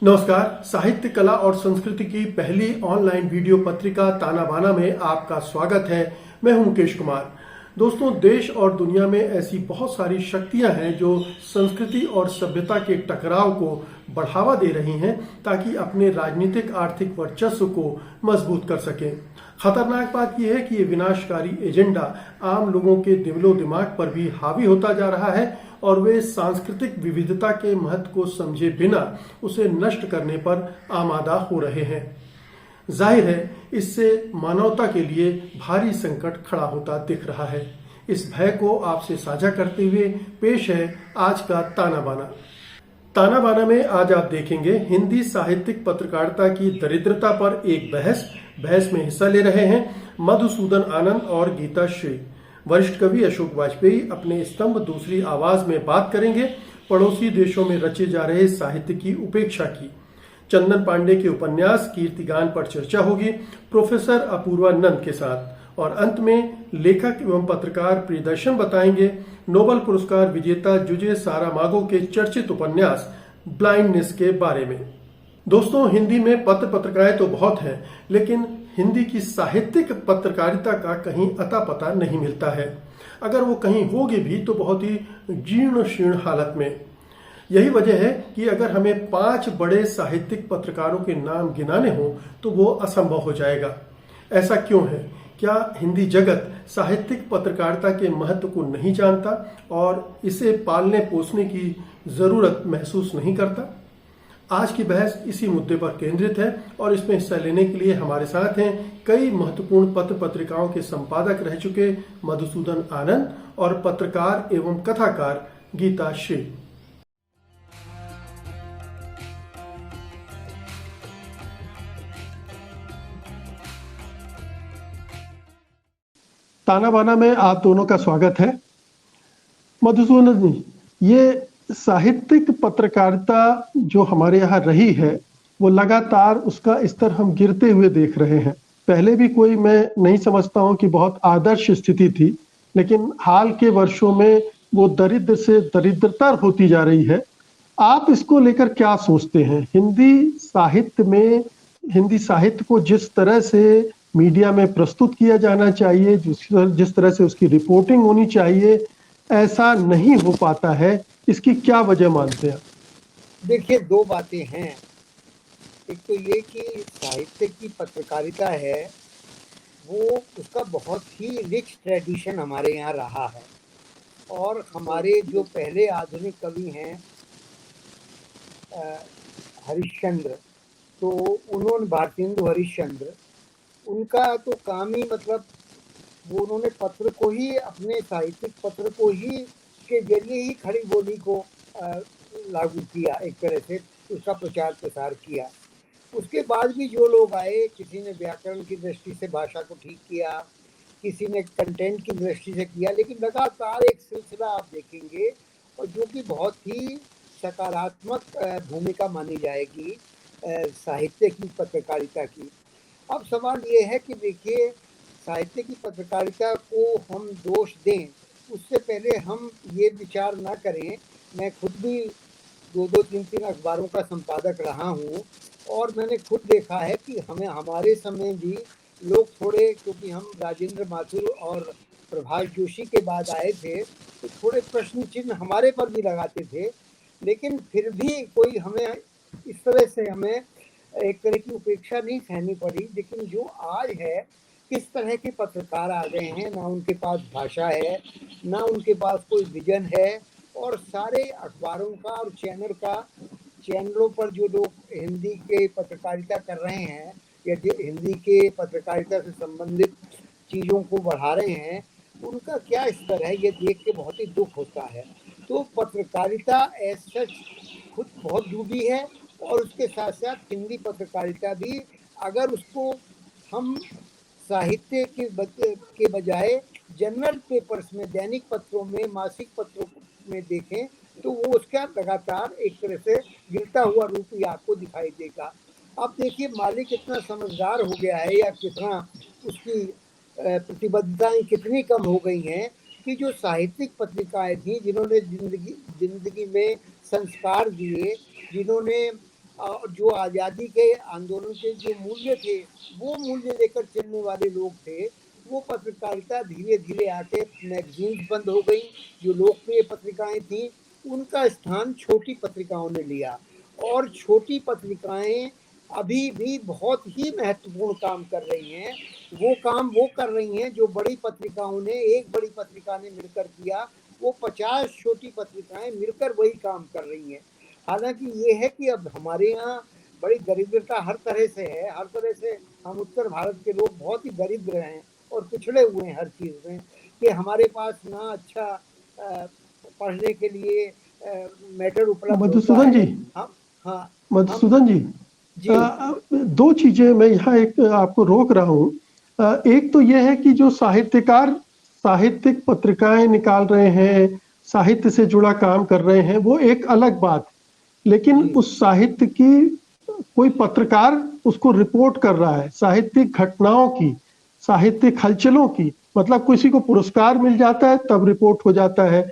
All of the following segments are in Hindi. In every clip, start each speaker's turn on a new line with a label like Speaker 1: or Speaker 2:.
Speaker 1: नमस्कार। साहित्य, कला और संस्कृति की पहली ऑनलाइन वीडियो पत्रिका ताना बाना में आपका स्वागत है। मैं हूं मुकेश कुमार। दोस्तों, देश और दुनिया में ऐसी बहुत सारी शक्तियां हैं जो संस्कृति और सभ्यता के टकराव को बढ़ावा दे रही हैं ताकि अपने राजनीतिक आर्थिक वर्चस्व को मजबूत कर सकें। खतरनाक बात यह है कि ये विनाशकारी एजेंडा आम लोगों के दिलो दिमाग पर भी हावी होता जा रहा है और वे सांस्कृतिक विविधता के महत्व को समझे बिना उसे नष्ट करने पर आमादा हो रहे हैं। जाहिर है, इससे मानवता के लिए भारी संकट खड़ा होता दिख रहा है। इस भय को आपसे साझा करते हुए पेश है आज का ताना बाना। ताना बाना में आज आप देखेंगे हिंदी साहित्यिक पत्रकारिता की दरिद्रता पर एक बहस में हिस्सा ले रहे हैं मधुसूदन आनंद और गीता श्री। वरिष्ठ कवि अशोक वाजपेयी अपने स्तंभ दूसरी आवाज में बात करेंगे पड़ोसी देशों में रचे जा रहे साहित्य की उपेक्षा की। चंदन पांडे के उपन्यास कीर्तिगान पर चर्चा होगी प्रोफेसर अपूर्वा नंद के साथ। और अंत में लेखक एवं पत्रकार प्रियदर्शन बताएंगे नोबेल पुरस्कार विजेता जुजे सारामागो के चर्चित उपन्यास ब्लाइंडनेस के बारे में। दोस्तों, हिंदी में पत्र पत्रिकाएं तो बहुत हैं, लेकिन हिंदी की साहित्यिक पत्रकारिता का कहीं अता पता नहीं मिलता है। अगर वो कहीं होगी भी तो बहुत ही जीर्ण शीर्ण हालत में। यही वजह है कि अगर हमें 5 बड़े साहित्यिक पत्रकारों के नाम गिनाने हो तो वो असंभव हो जाएगा। ऐसा क्यों है? क्या हिंदी जगत साहित्यिक पत्रकारिता के महत्व को नहीं जानता और इसे पालने पोसने की जरूरत महसूस नहीं करता? आज की बहस इसी मुद्दे पर केंद्रित है और इसमें हिस्सा लेने के लिए हमारे साथ हैं कई महत्वपूर्ण पत्र पत्रिकाओं के संपादक रह चुके मधुसूदन आनंद और पत्रकार एवं कथाकार गीता श्री। ताना बाना में आप दोनों का स्वागत है। मधुसूदन जी, ये साहित्यिक पत्रकारिता जो हमारे यहाँ रही है वो लगातार उसका स्तर हम गिरते हुए देख रहे हैं। पहले भी कोई, मैं नहीं समझता हूँ कि बहुत आदर्श स्थिति थी, लेकिन हाल के वर्षों में वो दरिद्र से दरिद्रतर होती जा रही है। आप इसको लेकर क्या सोचते हैं? हिंदी साहित्य को जिस तरह से मीडिया में प्रस्तुत किया जाना चाहिए, जिस तरह से उसकी रिपोर्टिंग होनी चाहिए, ऐसा नहीं हो पाता है। इसकी क्या वजह मानते हैं?
Speaker 2: देखिए, 2 बातें हैं। एक तो ये कि साहित्य की पत्रकारिता है वो उसका बहुत ही रिच ट्रेडिशन हमारे यहाँ रहा है और हमारे जो पहले आधुनिक कवि हैं हरिश्चंद्र, तो उन्होंने भारतेंदु हरिश्चंद्र, उनका तो काम ही मतलब वो उन्होंने पत्र को ही, अपने साहित्यिक पत्र को ही के जरिए ही खड़ी बोली को लागू किया, एक तरह से उसका प्रचार प्रसार किया। उसके बाद भी जो लोग आए, किसी ने व्याकरण की दृष्टि से भाषा को ठीक किया, किसी ने कंटेंट की दृष्टि से किया, लेकिन लगातार एक सिलसिला आप देखेंगे और जो कि बहुत ही सकारात्मक भूमिका मानी जाएगी साहित्य की पत्रकारिता की। अब सवाल ये है कि देखिए, साहित्य की पत्रकारिता को हम दोष दें उससे पहले हम ये विचार ना करें। मैं खुद भी 2-2, 3-3 अखबारों का संपादक रहा हूँ और मैंने खुद देखा है कि हमारे समय भी लोग थोड़े, क्योंकि हम राजेंद्र माथुर और प्रभाष जोशी के बाद आए थे, तो थोड़े प्रश्न चिन्ह हमारे पर भी लगाते थे, लेकिन फिर भी कोई हमें इस तरह से हमें एक तरह की उपेक्षा नहीं सहनी पड़ी। लेकिन जो आज है, किस तरह के पत्रकार आ गए हैं, ना उनके पास भाषा है, ना उनके पास कोई विजन है, और सारे अखबारों का और चैनलों पर जो लोग हिंदी के पत्रकारिता कर रहे हैं या हिंदी के पत्रकारिता से संबंधित चीज़ों को बढ़ा रहे हैं, उनका क्या स्तर है, ये देख के बहुत ही दुख होता है। तो पत्रकारिता ऐसा खुद बहुत डूबी है और उसके साथ साथ हिंदी पत्रकारिता भी, अगर उसको हम साहित्य के बजाय जनरल पेपर्स में, दैनिक पत्रों में, मासिक पत्रों में देखें तो वो उसका लगातार एक तरह से गिरता हुआ रूप ही आपको दिखाई देगा। अब देखिए, मालिक इतना समझदार हो गया है या कितना उसकी प्रतिबद्धताएं कितनी कम हो गई हैं कि जो साहित्यिक पत्रिकाएं थी, जिन्होंने जिंदगी में संस्कार दिए, जिन्होंने और जो आज़ादी के आंदोलन के जो मूल्य थे, वो मूल्य लेकर चलने वाले लोग थे। वो पत्रकारिता धीरे धीरे आके मैगजीन्स बंद हो गई, जो लोकप्रिय पत्रिकाएं थीं उनका स्थान छोटी पत्रिकाओं ने लिया। और छोटी पत्रिकाएं अभी भी बहुत ही महत्वपूर्ण काम कर रही हैं। वो काम वो कर रही हैं जो बड़ी पत्रिकाओं ने, एक बड़ी पत्रिका ने मिलकर किया, वो 50 छोटी पत्रिकाएं मिलकर वही काम कर रही हैं। हालांकि ये है कि अब हमारे यहाँ बड़ी दरिद्रता हर तरह से है, हर तरह से हम उत्तर भारत के लोग बहुत ही दरिद्र हैं और पिछड़े हुए हैं हर चीज़ में, कि हमारे पास ना अच्छा पढ़ने के लिए मैटर उपलब्ध होता
Speaker 1: मधुसूदन
Speaker 2: है।
Speaker 1: जी,
Speaker 2: हम, हाँ, हम,
Speaker 1: मधुसूदन जी,
Speaker 2: जी,
Speaker 1: दो चीजें मैं यहाँ एक आपको रोक रहा हूँ। एक तो यह है कि जो साहित्यकार साहित्यिक पत्रिकाएं निकाल रहे हैं, साहित्य से जुड़ा काम कर रहे हैं, वो एक अलग बात। लेकिन
Speaker 2: जी,
Speaker 1: उस साहित्य की कोई पत्रकार उसको रिपोर्ट कर रहा है, साहित्यिक घटनाओं की, साहित्यिक हलचलों की। मतलब किसी को पुरस्कार मिल जाता है तब रिपोर्ट हो जाता है,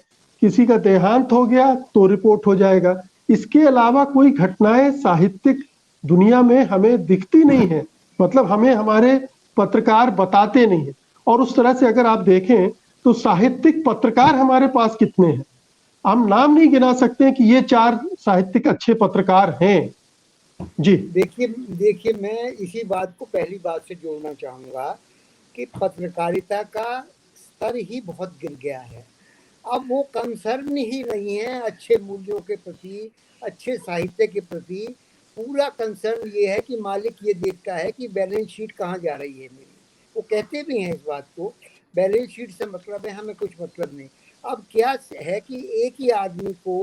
Speaker 1: किसी का देहांत हो गया तो रिपोर्ट हो जाएगा। इसके अलावा कोई घटनाएं साहित्यिक दुनिया में हमें दिखती नहीं है, मतलब हमें हमारे पत्रकार बताते नहीं है। और उस तरह से अगर आप देखें तो साहित्यिक पत्रकार हमारे पास कितने हैं, हम नाम नहीं गिना सकते कि ये 4 साहित्यिक अच्छे पत्रकार हैं। जी।
Speaker 2: देखिए देखिए मैं इसी बात को पहली बात से जोड़ना चाहूँगा कि पत्रकारिता का स्तर ही बहुत गिर गया है। अब वो कंसर्न ही नहीं है अच्छे मूल्यों के प्रति, अच्छे साहित्य के प्रति। पूरा कंसर्न ये है कि मालिक ये देखता है कि बैलेंस शीट कहाँ जा रही है मेरी। वो कहते भी हैं इस बात को, बैलेंस शीट से मतलब है, हमें कुछ मतलब नहीं। अब क्या है कि एक ही आदमी को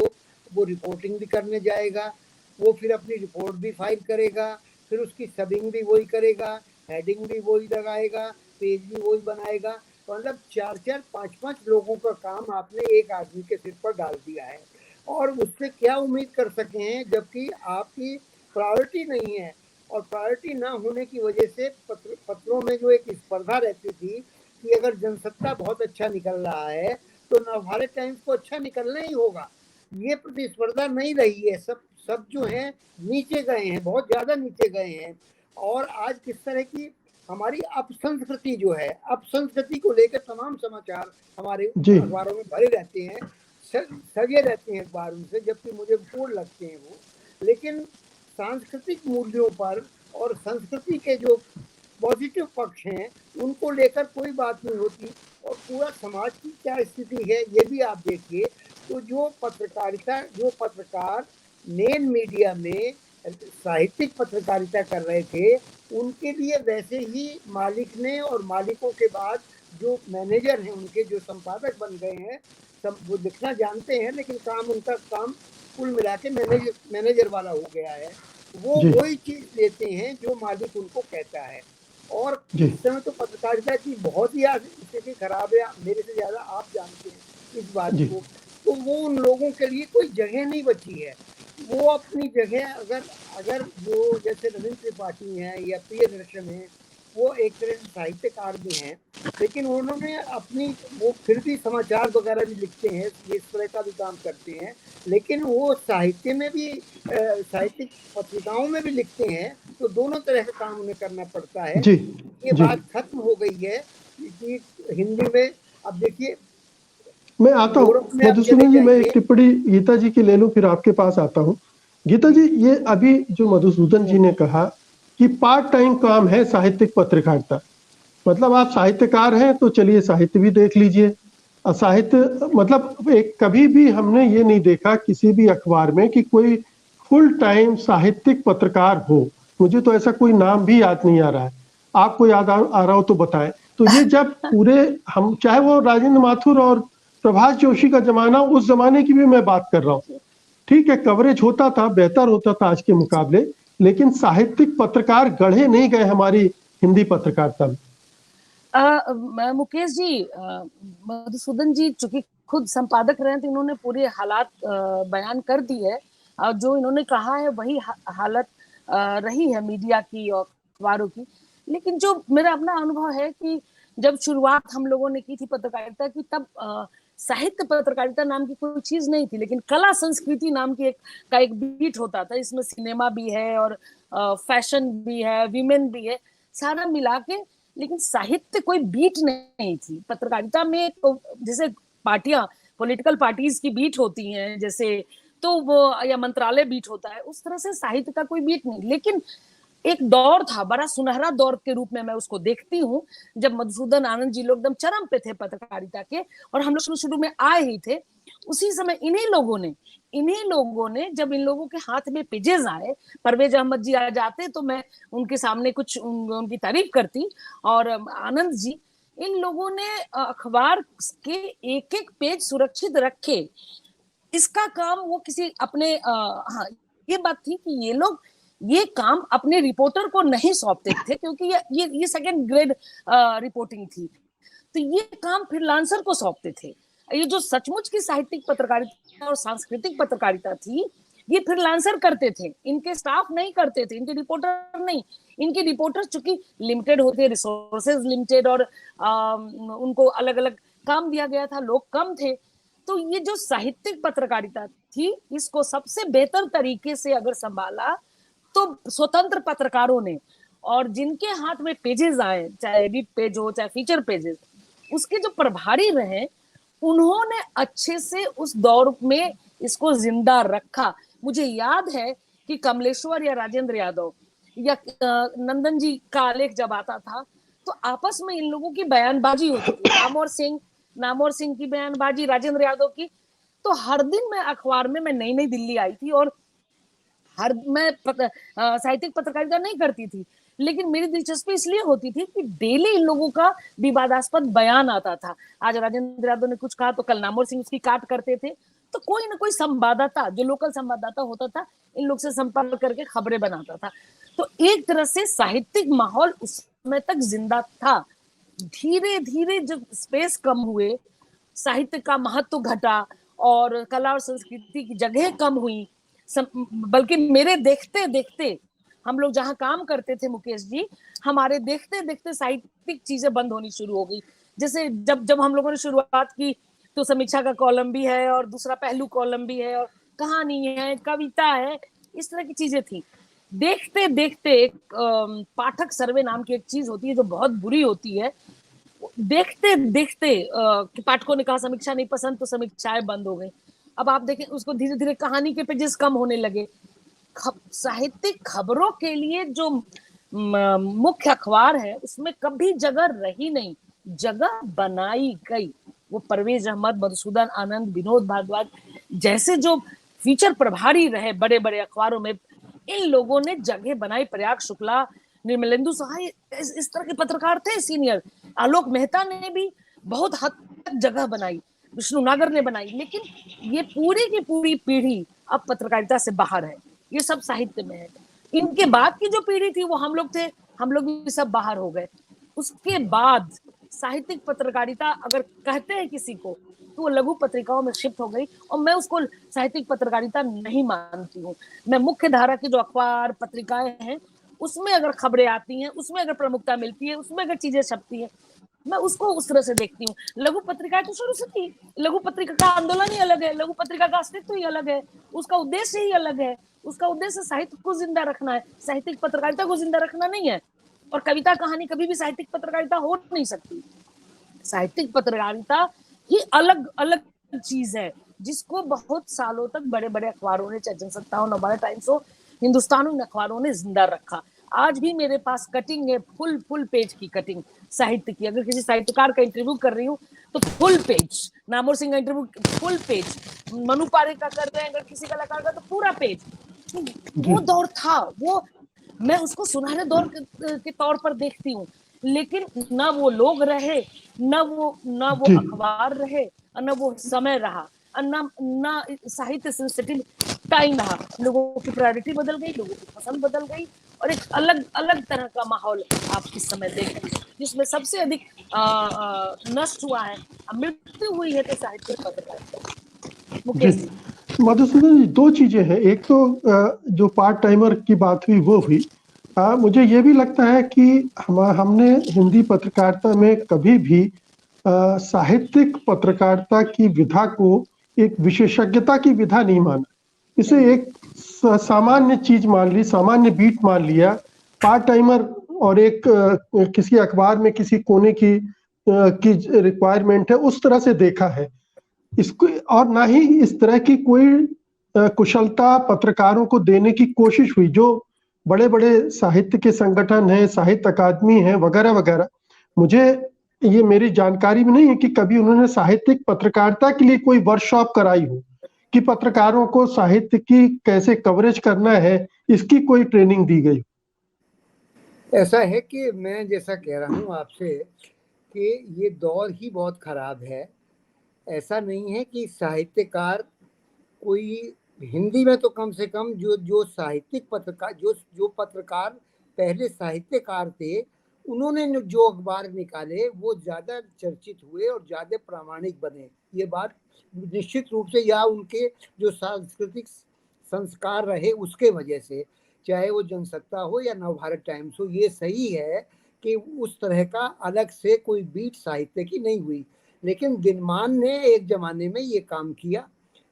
Speaker 2: वो रिपोर्टिंग भी करने जाएगा, वो फिर अपनी रिपोर्ट भी फाइल करेगा, फिर उसकी सबिंग भी वही करेगा, हेडिंग भी वही लगाएगा, पेज भी वही बनाएगा। मतलब 4-4, 5-5 लोगों का काम आपने एक आदमी के सिर पर डाल दिया है। और उससे क्या उम्मीद कर सके हैं जबकि आपकी प्रायोरिटी नहीं है। और प्रायोरिटी ना होने की वजह से पत्रों में जो एक स्पर्धा रहती थी कि अगर जनसत्ता बहुत अच्छा निकल रहा है तो नवभारत टाइम्स को अच्छा निकलना ही होगा। ये प्रतिस्पर्धा नहीं रही है। सब सब जो है नीचे गए हैं, बहुत ज़्यादा नीचे गए हैं। और आज किस तरह की हमारी अपसंस्कृति जो है, अपसंस्कृति को लेकर तमाम समाचार हमारे
Speaker 1: जी।
Speaker 2: अखबारों में भरे रहते हैं, सजे रहते हैं अखबार उनसे, जबकि मुझे बोर लगते हैं वो। लेकिन सांस्कृतिक मूल्यों पर और संस्कृति के जो पॉजिटिव पक्ष हैं उनको लेकर कोई बात नहीं होती। और पूरा समाज की क्या स्थिति है ये भी आप देखिए। तो जो पत्रकारिता, जो पत्रकार मेन मीडिया में साहित्यिक पत्रकारिता कर रहे थे, उनके लिए वैसे ही मालिक ने और मालिकों के बाद जो मैनेजर हैं, उनके जो संपादक बन गए हैं, सब वो लिखना जानते हैं लेकिन काम उनका काम कुल मिला के मैनेजर वाला हो गया है। वो
Speaker 1: जी।
Speaker 2: वही चीज़ लेते हैं जो मालिक उनको कहता है। और
Speaker 1: जी।
Speaker 2: इस समय तो पत्रकारिता की बहुत ही स्थिति खराब है, मेरे से ज़्यादा आप जानते हैं इस बात
Speaker 1: जी।
Speaker 2: को। तो वो उन लोगों के लिए कोई जगह नहीं बची है। वो अपनी जगह, अगर अगर जो जैसे रविंद्र त्रिपाठी हैं या प्रियदर्शन हैं, वो एक तरह से साहित्यकार भी हैं, लेकिन उन्होंने अपनी, वो फिर भी समाचार वगैरह भी लिखते हैं, ये इस तरह का भी काम करते हैं, लेकिन वो साहित्य में भी साहित्यिक पत्रिकाओं में भी लिखते हैं। तो दोनों तरह का काम उन्हें करना पड़ता है।
Speaker 1: जी।
Speaker 2: ये
Speaker 1: जी।
Speaker 2: बात खत्म हो गई है कि हिंदी में, अब देखिए
Speaker 1: मैं आता हूँ
Speaker 2: यूरोप में आप चले
Speaker 1: मधुसूदन जी, मैं एक
Speaker 2: जाइए।
Speaker 1: टिप्पणी गीता जी की ले लूं फिर आपके पास आता हूँ। गीता
Speaker 2: जी,
Speaker 1: जी, ये अभी जो मधुसूदन जी ने कहा कि पार्ट टाइम काम है साहित्यिक पत्रकारिता, मतलब आप साहित्यकार हैं तो चलिए साहित्य भी देख लीजिए। साहित्य मतलब एक कभी भी हमने ये नहीं देखा किसी भी अखबार में कि कोई फुल टाइम साहित्यिक पत्रकार हो। मुझे तो ऐसा कोई नाम भी याद नहीं आ रहा है। आपको याद आ रहा हो तो बताएं। तो ये जब पूरे, हम चाहे वो राजेंद्र माथुर और प्रभाष जोशी का जमाना, उस जमाने की भी मैं बात कर रहा हूँ। ठीक है, कवरेज होता था, बेहतर होता था आज के मुकाबले, लेकिन साहित्यिक पत्रकार गढ़े नहीं गए हमारी हिंदी पत्रकारिता में।
Speaker 3: मुकेश जी, मधुसूदन जी चूंकि खुद संपादक रहे हैं तो इन्होंने पूरे हालात बयान कर दी है। और जो इन्होंने कहा है वही हालत रही है मीडिया की और अखबारों की। लेकिन जो मेरा अपना अनुभव है कि जब शुरुआत हम लोगों ने की थी पत्रकारिता की, तब साहित्य पत्रकारिता नाम की कोई चीज नहीं थी, लेकिन कला संस्कृति नाम की एक बीट होता था। इसमें सिनेमा भी है और फैशन भी है, विमेन भी है, सारा मिला के। लेकिन साहित्य कोई बीट नहीं थी पत्रकारिता में। तो जैसे पार्टियां, पॉलिटिकल पार्टीज की बीट होती हैं जैसे, तो वो या मंत्रालय बीट होता है, उस तरह से साहित्य का कोई बीट नहीं। लेकिन एक दौर था, बड़ा सुनहरा दौर के रूप में मैं उसको देखती हूँ, जब मधुसूदन आनंद जी लोग एकदम चरम पे थे पत्रकारिता के, और हम लोग शुरू शुरू में आए ही थे। उसी समय इन्हीं लोगों ने जब इन लोगों के हाथ में पेजेस आए, परवेज अहमद जी आ जाते तो मैं उनके सामने कुछ उनकी तारीफ करती, और आनंद जी, इन लोगों ने अखबार के एक एक पेज सुरक्षित रखे। इसका काम वो किसी अपने हाँ, ये बात थी कि ये लोग ये काम अपने रिपोर्टर को नहीं सौंपते थे, क्योंकि ये सेकंड ग्रेड रिपोर्टिंग थी। तो ये काम फ्रीलांसर को सौंपते थे। ये जो सचमुच की साहित्यिक पत्रकारिता और सांस्कृतिक पत्रकारिता थी, ये फ्रीलांसर करते थे, इनके स्टाफ नहीं करते थे, इनके रिपोर्टर नहीं। इनके रिपोर्टर चूंकि लिमिटेड होते, रिसोर्सेज लिमिटेड, और उनको अलग अलग काम दिया गया था, लोग कम थे। तो ये जो साहित्यिक पत्रकारिता थी, इसको सबसे बेहतर तरीके से अगर संभाला तो स्वतंत्र पत्रकारों ने, और जिनके हाथ में पेजेस आए, चाहे एडिट पेज हो चाहे फीचर पेजेस, उसके जो प्रभारी रहे, उन्होंने अच्छे से उस दौर में इसको जिंदा रखा। मुझे याद है कि कमलेश्वर या राजेंद्र यादव या नंदन जी का आलेख जब आता था, तो आपस में इन लोगों की बयानबाजी होती थी। नामवर सिंह की बयानबाजी, राजेंद्र यादव की। तो हर दिन मैं अखबार में, मैं नई नई दिल्ली आई थी, और मैं साहित्यिक पत्रकारिता नहीं करती थी, लेकिन मेरी दिलचस्पी इसलिए होती थी कि डेली इन लोगों का विवादास्पद बयान आता था। आज राजेंद्र यादव ने कुछ कहा तो कल नामवर सिंह उसकी काट करते थे। तो कोई ना कोई संवाददाता, जो लोकल संवाददाता होता था, इन लोग से संपर्क करके खबरें बनाता था। तो एक तरह से साहित्यिक माहौल उस समय तक जिंदा था। धीरे धीरे जब स्पेस कम हुए, साहित्य का महत्व घटा और कला और संस्कृति की जगह कम हुई, बल्कि मेरे देखते देखते, हम लोग जहां काम करते थे मुकेश जी, हमारे देखते देखते साहित्यिक चीजें बंद होनी शुरू हो गई। जैसे जब हम लोगों ने शुरुआत की, तो समीक्षा का कॉलम भी है और दूसरा पहलू कॉलम भी है और कहानी है, कविता है, इस तरह की चीजें थी। देखते देखते एक पाठक सर्वे नाम की एक चीज होती है जो बहुत बुरी होती है। देखते देखते पाठकों ने कहा समीक्षा नहीं पसंद, तो समीक्षाएं बंद हो गई। अब आप देखें, उसको धीरे धीरे कहानी के पेजेस कम होने लगे। साहित्यिक खबरों के लिए जो मुख्य अखबार है, उसमें कभी जगह रही नहीं, जगह बनाई गई। वो परवेज अहमद, मधुसूदन आनंद, विनोद भारद्वाज जैसे जो फीचर प्रभारी रहे बड़े बड़े अखबारों में, इन लोगों ने जगह बनाई। प्रयाग शुक्ला, निर्मलेंदु सहाय, इस तरह के पत्रकार थे सीनियर। आलोक मेहता ने भी बहुत हद तक जगह बनाई, विष्णु नागर ने बनाई। लेकिन ये पूरी की पूरी पीढ़ी अब पत्रकारिता से बाहर है, ये सब साहित्य में है। इनके बाद की जो पीढ़ी थी वो हम लोग थे, हम लोग भी सब बाहर हो गए। उसके बाद साहित्यिक पत्रकारिता अगर कहते हैं किसी को, तो वो लघु पत्रिकाओं में शिफ्ट हो गई, और मैं उसको साहित्यिक पत्रकारिता नहीं मानती हूँ। मैं मुख्य धारा की जो अखबार पत्रिकाएं हैं, उसमें अगर खबरें आती हैं, उसमें अगर प्रमुखता मिलती है, उसमें अगर चीजें छपती हैं, मैं उसको उस तरह से देखती हूँ। लघु पत्रिका तो शुरू से थी, लघु पत्रिका का आंदोलन ही अलग है, लघु पत्रिका का अस्तित्व ही अलग है, उसका उद्देश्य ही अलग है। उसका उद्देश्य साहित्य को जिंदा रखना है, साहित्यिक पत्रकारिता को जिंदा रखना नहीं है। और कविता कहानी कभी भी साहित्यिक पत्रकारिता हो नहीं सकती। साहित्यिक पत्रकारिता ही अलग अलग चीज है, जिसको बहुत सालों तक बड़े बड़े अखबारों ने, चाहे जनसत्ता हो, नवभारत टाइम्स हो, हिंदुस्तानी अखबारों ने जिंदा रखा। आज भी मेरे पास कटिंग है, फुल पेज की कटिंग साहित्य की। अगर किसी साहित्यकार का इंटरव्यू कर रही हूँ तो फुल पेज, नामवर सिंह का interview full page, Manu Parekh का कर रहे हैं अगर किसी कलाकार का, तो पूरा पेज। वो दौर था, वो मैं उसको सुनहरे दौर के तौर पर देखती हूँ। लेकिन ना वो लोग रहे, ना वो अखबार रहे, ना वो समय रहा, ना साहित्य सेंसिटिव टाइम रहा। लोगों की प्रायोरिटी बदल गई, लोगों की पसंद बदल गई, और एक अलग अलग तरह का माहौल आप इस समय देख रहे हैं, जिसमें सबसे अधिक नष्ट हुआ है, मृत्यु हुई है तो साहित्य पत्रकारिता। मुकेश जी,
Speaker 1: मधुसूदन जी, दो चीजें हैं। एक तो जो पार्ट टाइमर की बात हुई वो हुई। मुझे ये भी लगता है कि हमने हिंदी पत्रकारिता में कभी भी साहित्यिक पत्रकारिता की विधा को एक विशेषज्ञता की विधा नहीं माना, इसे एक सामान्य चीज मान ली, सामान्य बीट मान लिया, पार्ट टाइमर और एक किसी अखबार में किसी कोने की रिक्वायरमेंट है, उस तरह से देखा है इसको। और ना ही इस तरह की कोई कुशलता पत्रकारों को देने की कोशिश हुई। जो बड़े बड़े साहित्य के संगठन हैं, साहित्य अकादमी है वगैरह वगैरह, मुझे ये मेरी जानकारी में नहीं है कि कभी उन्होंने साहित्यिक पत्रकारिता के लिए कोई वर्कशॉप कराई हो, कि पत्रकारों को साहित्य की कैसे कवरेज करना है इसकी कोई ट्रेनिंग दी गई।
Speaker 2: ऐसा है कि मैं जैसा कह रहा हूँ आपसे कि ये दौर ही बहुत खराब है। ऐसा नहीं है कि साहित्यकार कोई, हिंदी में तो कम से कम जो जो साहित्यिक पत्रकार, जो पत्रकार पहले साहित्यकार थे, उन्होंने जो अखबार निकाले वो ज़्यादा चर्चित हुए और ज़्यादा प्रामाणिक बने। ये बात निश्चित रूप से, या उनके जो सांस्कृतिक संस्कार रहे उसके वजह से, चाहे वो जनसत्ता हो या नवभारत टाइम्स हो, ये सही है कि उस तरह का अलग से कोई बीट साहित्य की नहीं हुई। लेकिन दिनमान ने एक जमाने में ये काम किया,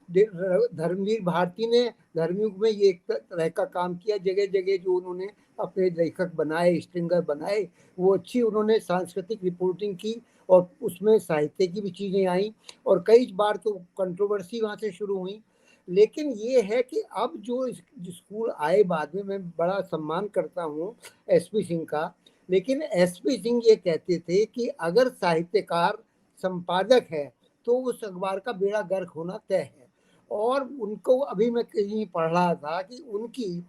Speaker 2: धर्मवीर भारती ने धर्मयुग में ये एक तरह का काम किया। जगह जगह जो उन्होंने अपने लेखक बनाए, स्ट्रिंगर बनाए, वो अच्छी उन्होंने सांस्कृतिक रिपोर्टिंग की और उसमें साहित्य की भी चीज़ें आई और कई बार तो कंट्रोवर्सी वहाँ से शुरू हुई। लेकिन ये है कि अब जो स्कूल आए बाद में, मैं बड़ा सम्मान करता हूँ एसपी सिंह का, लेकिन एसपी सिंह ये कहते थे कि अगर साहित्यकार संपादक है तो उस अखबार का बेड़ा गर्क होना तय है। और उनको, अभी मैं कहीं पढ़ रहा था कि उनकी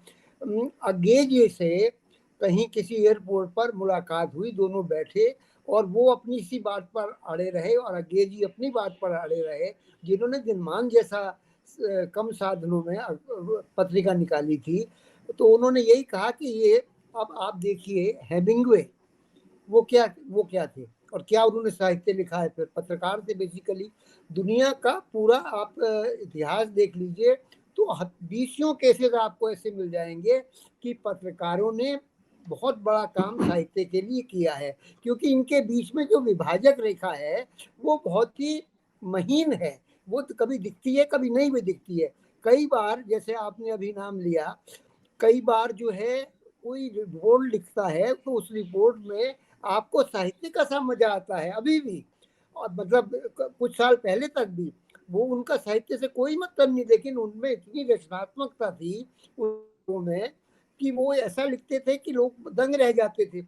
Speaker 2: अगेज से कहीं किसी एयरपोर्ट पर मुलाकात हुई, दोनों बैठे और वो अपनी सी बात पर अड़े रहे और अगेज जी अपनी बात पर अड़े रहे, जिन्होंने दिनमान जैसा कम साधनों में पत्रिका निकाली थी। तो उन्होंने यही कहा कि ये, अब आप देखिए हेमिंग्वे, वो क्या थे और क्या उन्होंने साहित्य लिखा है। फिर पत्रकार थे बेसिकली। दुनिया का पूरा आप इतिहास देख लीजिए तो 20 केसेस आपको ऐसे मिल जाएंगे कि पत्रकारों ने बहुत बड़ा काम साहित्य के लिए किया है, क्योंकि इनके बीच में जो विभाजक रेखा है वो बहुत ही महीन है। वो तो कभी दिखती है, कभी नहीं भी दिखती है। कई बार, जैसे आपने अभी नाम लिया, कई बार जो है कोई रिपोर्ट लिखता है तो उस रिपोर्ट में आपको साहित्य का सा मजा आता है अभी भी, और मतलब कुछ साल पहले तक भी वो, उनका साहित्य से कोई मतलब नहीं, लेकिन उनमें इतनी रचनात्मकता थी उनमें कि वो ऐसा लिखते थे कि लोग दंग रह जाते थे।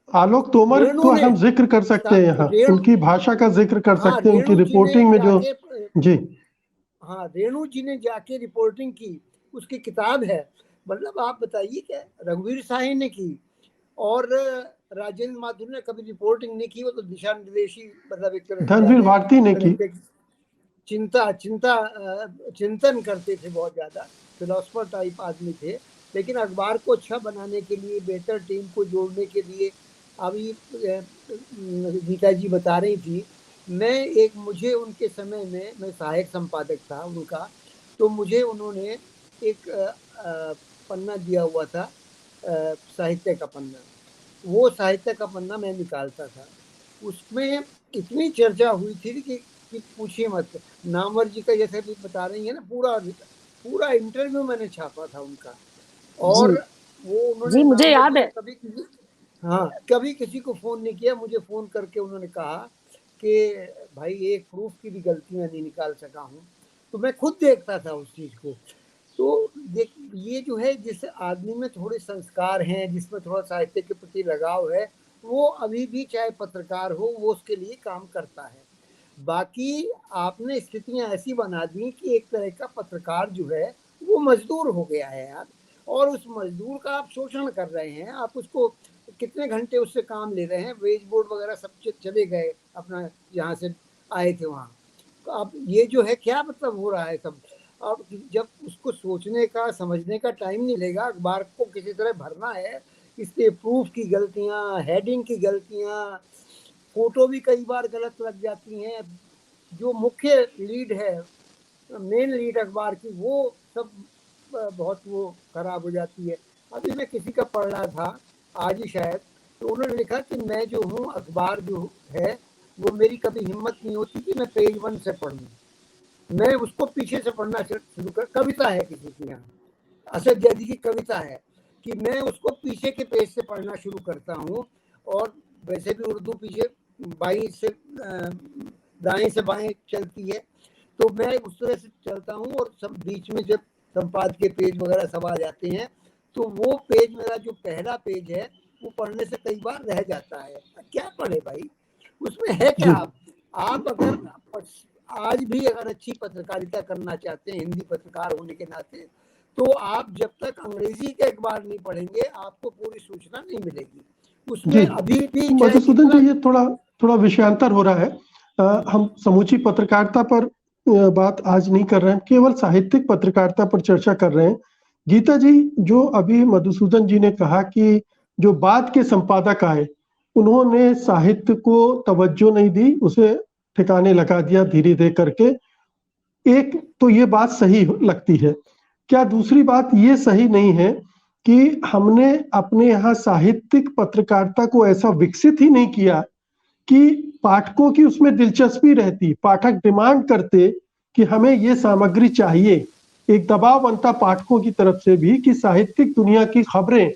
Speaker 1: आलोक तोमर
Speaker 2: रेणु
Speaker 1: को
Speaker 2: ने,
Speaker 1: हम जिक्र कर सकते हैं, यहाँ उनकी भाषा का जिक्र कर
Speaker 2: हाँ
Speaker 1: सकते हैं, उनकी
Speaker 2: रेणु जी ने
Speaker 1: रिपोर्टिंग में जो।
Speaker 2: जाके,
Speaker 1: जी
Speaker 2: हाँ रेणु जी ने जाके रिपोर्टिंग की, उसकी किताब है। मतलब आप बताइए, क्या रघुवीर साहनी ने की और राजेंद्र माथुर ने कभी रिपोर्टिंग नहीं की। वो तो दिशा निर्देशी, मतलब एक तरह से
Speaker 1: धर्मवीर
Speaker 2: ज्यादा
Speaker 1: भारती ने की।
Speaker 2: चिंतन करते थे, बहुत ज्यादा फिलोसफर टाइप आदमी थे। लेकिन अखबार को अच्छा बनाने के लिए, बेहतर टीम को जोड़ने के लिए, अभी गीता जी बता रही थी, मुझे उनके समय में, मैं सहायक संपादक था उनका, तो मुझे उन्होंने एक पन्ना दिया हुआ था, साहित्य का पन्ना। वो साहित्य का पन्ना मैं निकालता था, उसमें इतनी चर्चा हुई थी कि पूछिए मत। नामवर जी का जैसे भी बता रही है ना, पूरा इंटरव्यू मैंने छापा था उनका। और वो उन्होंने,
Speaker 3: जी मुझे
Speaker 2: नामवर
Speaker 3: याद
Speaker 2: जी ने
Speaker 3: है।
Speaker 2: कभी किसी को फोन नहीं किया। मुझे फोन करके उन्होंने कहा कि भाई एक प्रूफ की भी गलती मैं नहीं निकाल सका हूँ। तो मैं खुद देखता था उस चीज को। तो देख, ये जो है, जिस आदमी में थोड़े संस्कार हैं, जिसमें थोड़ा साहित्य के प्रति लगाव है, वो अभी भी चाहे पत्रकार हो, वो उसके लिए काम करता है। बाकी आपने स्थितियां ऐसी बना दी कि एक तरह का पत्रकार जो है वो मजदूर हो गया है यार। और उस मजदूर का आप शोषण कर रहे हैं। आप उसको कितने घंटे उससे काम ले रहे हैं, वेज बोर्ड वगैरह सब चले गए अपना, यहाँ से आए थे वहाँ। तो अब ये जो है, क्या मतलब हो रहा है सब। अब जब उसको सोचने का, समझने का टाइम नहीं लेगा, अखबार को किसी तरह भरना है, इसलिए प्रूफ की गलतियां, हेडिंग की गलतियां, फोटो भी कई बार गलत लग जाती हैं, जो मुख्य लीड है, मेन लीड अखबार की, वो सब बहुत वो खराब हो जाती है। अभी मैं किसी का पढ़ रहा था आज ही शायद, तो उन्होंने लिखा कि मैं जो हूँ, अखबार जो है वो मेरी कभी हिम्मत नहीं होती कि मैं पेज 1 से पढ़ूं, मैं उसको पीछे से पढ़ना शुरू कर। कविता है किसी की यहाँ, असद जैदी की कविता है, कि मैं उसको पीछे के पेज से पढ़ना शुरू करता हूँ। और वैसे भी उर्दू पीछे बाएं से दाएं से बाएं चलती है, तो मैं उस तरह से चलता हूँ। और सब बीच में जब संपादकीय पेज वगैरह सब आ जाते हैं, तो वो पेज मेरा जो पहला पेज है वो पढ़ने से कई बार रह जाता है। क्या पढ़े भाई, उसमें है क्या? आप अगर आज भी अगर अच्छी पत्रकारिता करना चाहते हैं हिंदी पत्रकार होने के नाते, तो आप जब तक अंग्रेजी के अखबार नहीं पढ़ेंगे आपको पूरी सूचना नहीं मिलेगी। उसमें अभी भी
Speaker 1: मधुसूदन जी, ये थोड़ा विषयांतर हो रहा है। हम समूची पत्रकारिता पर बात आज नहीं कर रहे हैं, केवल साहित्यिक पत्रकारिता पर चर्चा कर रहे हैं। गीता जी, जो अभी मधुसूदन जी ने कहा कि जो बाद के संपादक आए उन्होंने साहित्य को तवज्जो नहीं दी, उसे ठिकाने लगा दिया धीरे धीरे करके, एक तो ये बात सही लगती है। क्या दूसरी बात ये सही नहीं है कि हमने अपने यहाँ साहित्यिक पत्रकारिता को ऐसा विकसित ही नहीं किया कि पाठकों की उसमें दिलचस्पी रहती, पाठक डिमांड करते कि हमें ये सामग्री चाहिए। एक दबाव बनता पाठकों की तरफ से भी कि साहित्यिक दुनिया की खबरें,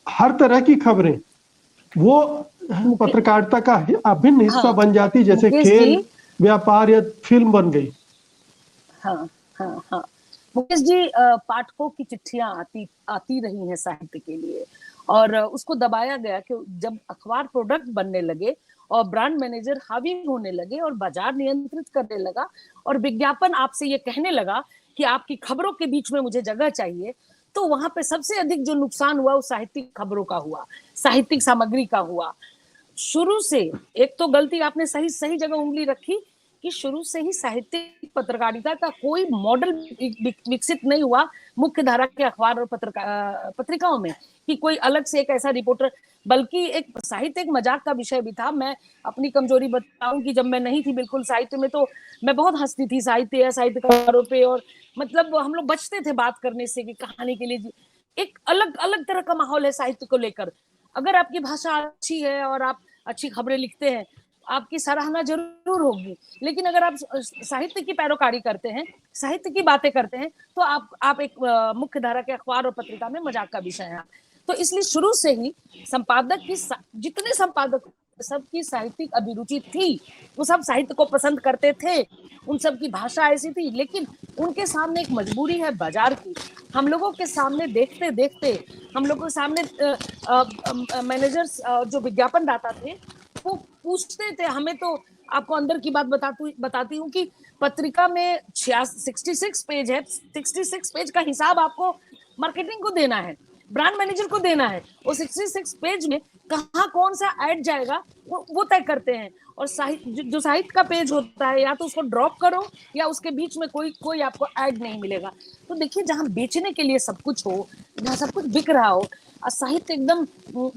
Speaker 1: हर तरह की खबरें, वो पत्रकारिता का अभिन्न हिस्सा बन जाती, जैसे खेल, व्यापार या फिल्म बन गई।
Speaker 3: हाँ, मुकेश जी, पाठकों की चिट्ठियां आती रही हैं साहित्य के लिए, और उसको दबाया गया कि जब अखबार प्रोडक्ट बनने लगे और ब्रांड मैनेजर हावी होने लगे और बाजार नियंत्रित करने लगा और विज्ञापन आपसे ये कहने लगा कि आपकी खबरों के बीच में मुझे जगह चाहिए, तो वहां पे सबसे अधिक जो नुकसान हुआ वो साहित्यिक खबरों का हुआ, साहित्यिक सामग्री का हुआ। शुरू से एक तो गलती आपने सही जगह उंगली रखी कि शुरू से ही साहित्यिक पत्रकारिता का कोई मॉडल विकसित नहीं हुआ मुख्य धारा के अखबार और पत्रिकाओं में, कि कोई अलग से एक ऐसा रिपोर्टर, बल्कि एक साहित्य एक मजाक का विषय भी था। मैं अपनी कमजोरी बताऊं कि जब मैं नहीं थी बिल्कुल साहित्य में, तो मैं बहुत हंसती थी साहित्य या साहित्यकारों पे, और मतलब हम लोग बचते थे बात करने से कि कहानी के लिए एक अलग अलग तरह का माहौल है साहित्य को लेकर। अगर आपकी भाषा अच्छी है और आप अच्छी खबरें लिखते हैं, आपकी सराहना जरूर होगी, लेकिन अगर आप साहित्य की पैरोकारी करते हैं, साहित्य की बातें करते हैं, तो आप एक मुख्य धारा के अखबार और पत्रिका में मजाक का विषय है। तो इसलिए शुरू से ही संपादक की, जितने संपादक, सबकी साहित्यिक अभिरुचि थी, वो सब साहित्य को पसंद करते थे, उन सब की भाषा ऐसी थी, लेकिन उनके सामने एक मजबूरी है बाजार की। हम लोगों के सामने देखते देखते, हम लोगों के सामने मैनेजर्स जो विज्ञापन दाता थे वो पूछते थे हमें, तो आपको अंदर की बात बताती हूँ कि पत्रिका में 66 पेज है, 66 पेज का हिसाब आपको मार्केटिंग को देना है, ब्रांड मैनेजर को देना है। और 66 पेज में कहाँ कौन सा ऐड जाएगा वो तय करते हैं। और जो साहित्य का पेज होता है, या तो उसको ड्रॉप करो या उसके बीच में कोई आपको ऐड नहीं मिलेगा। तो देखिए, जहां बेचने के लिए सब कुछ हो, जहां सब कुछ बिक रहा हो, साहित्य एकदम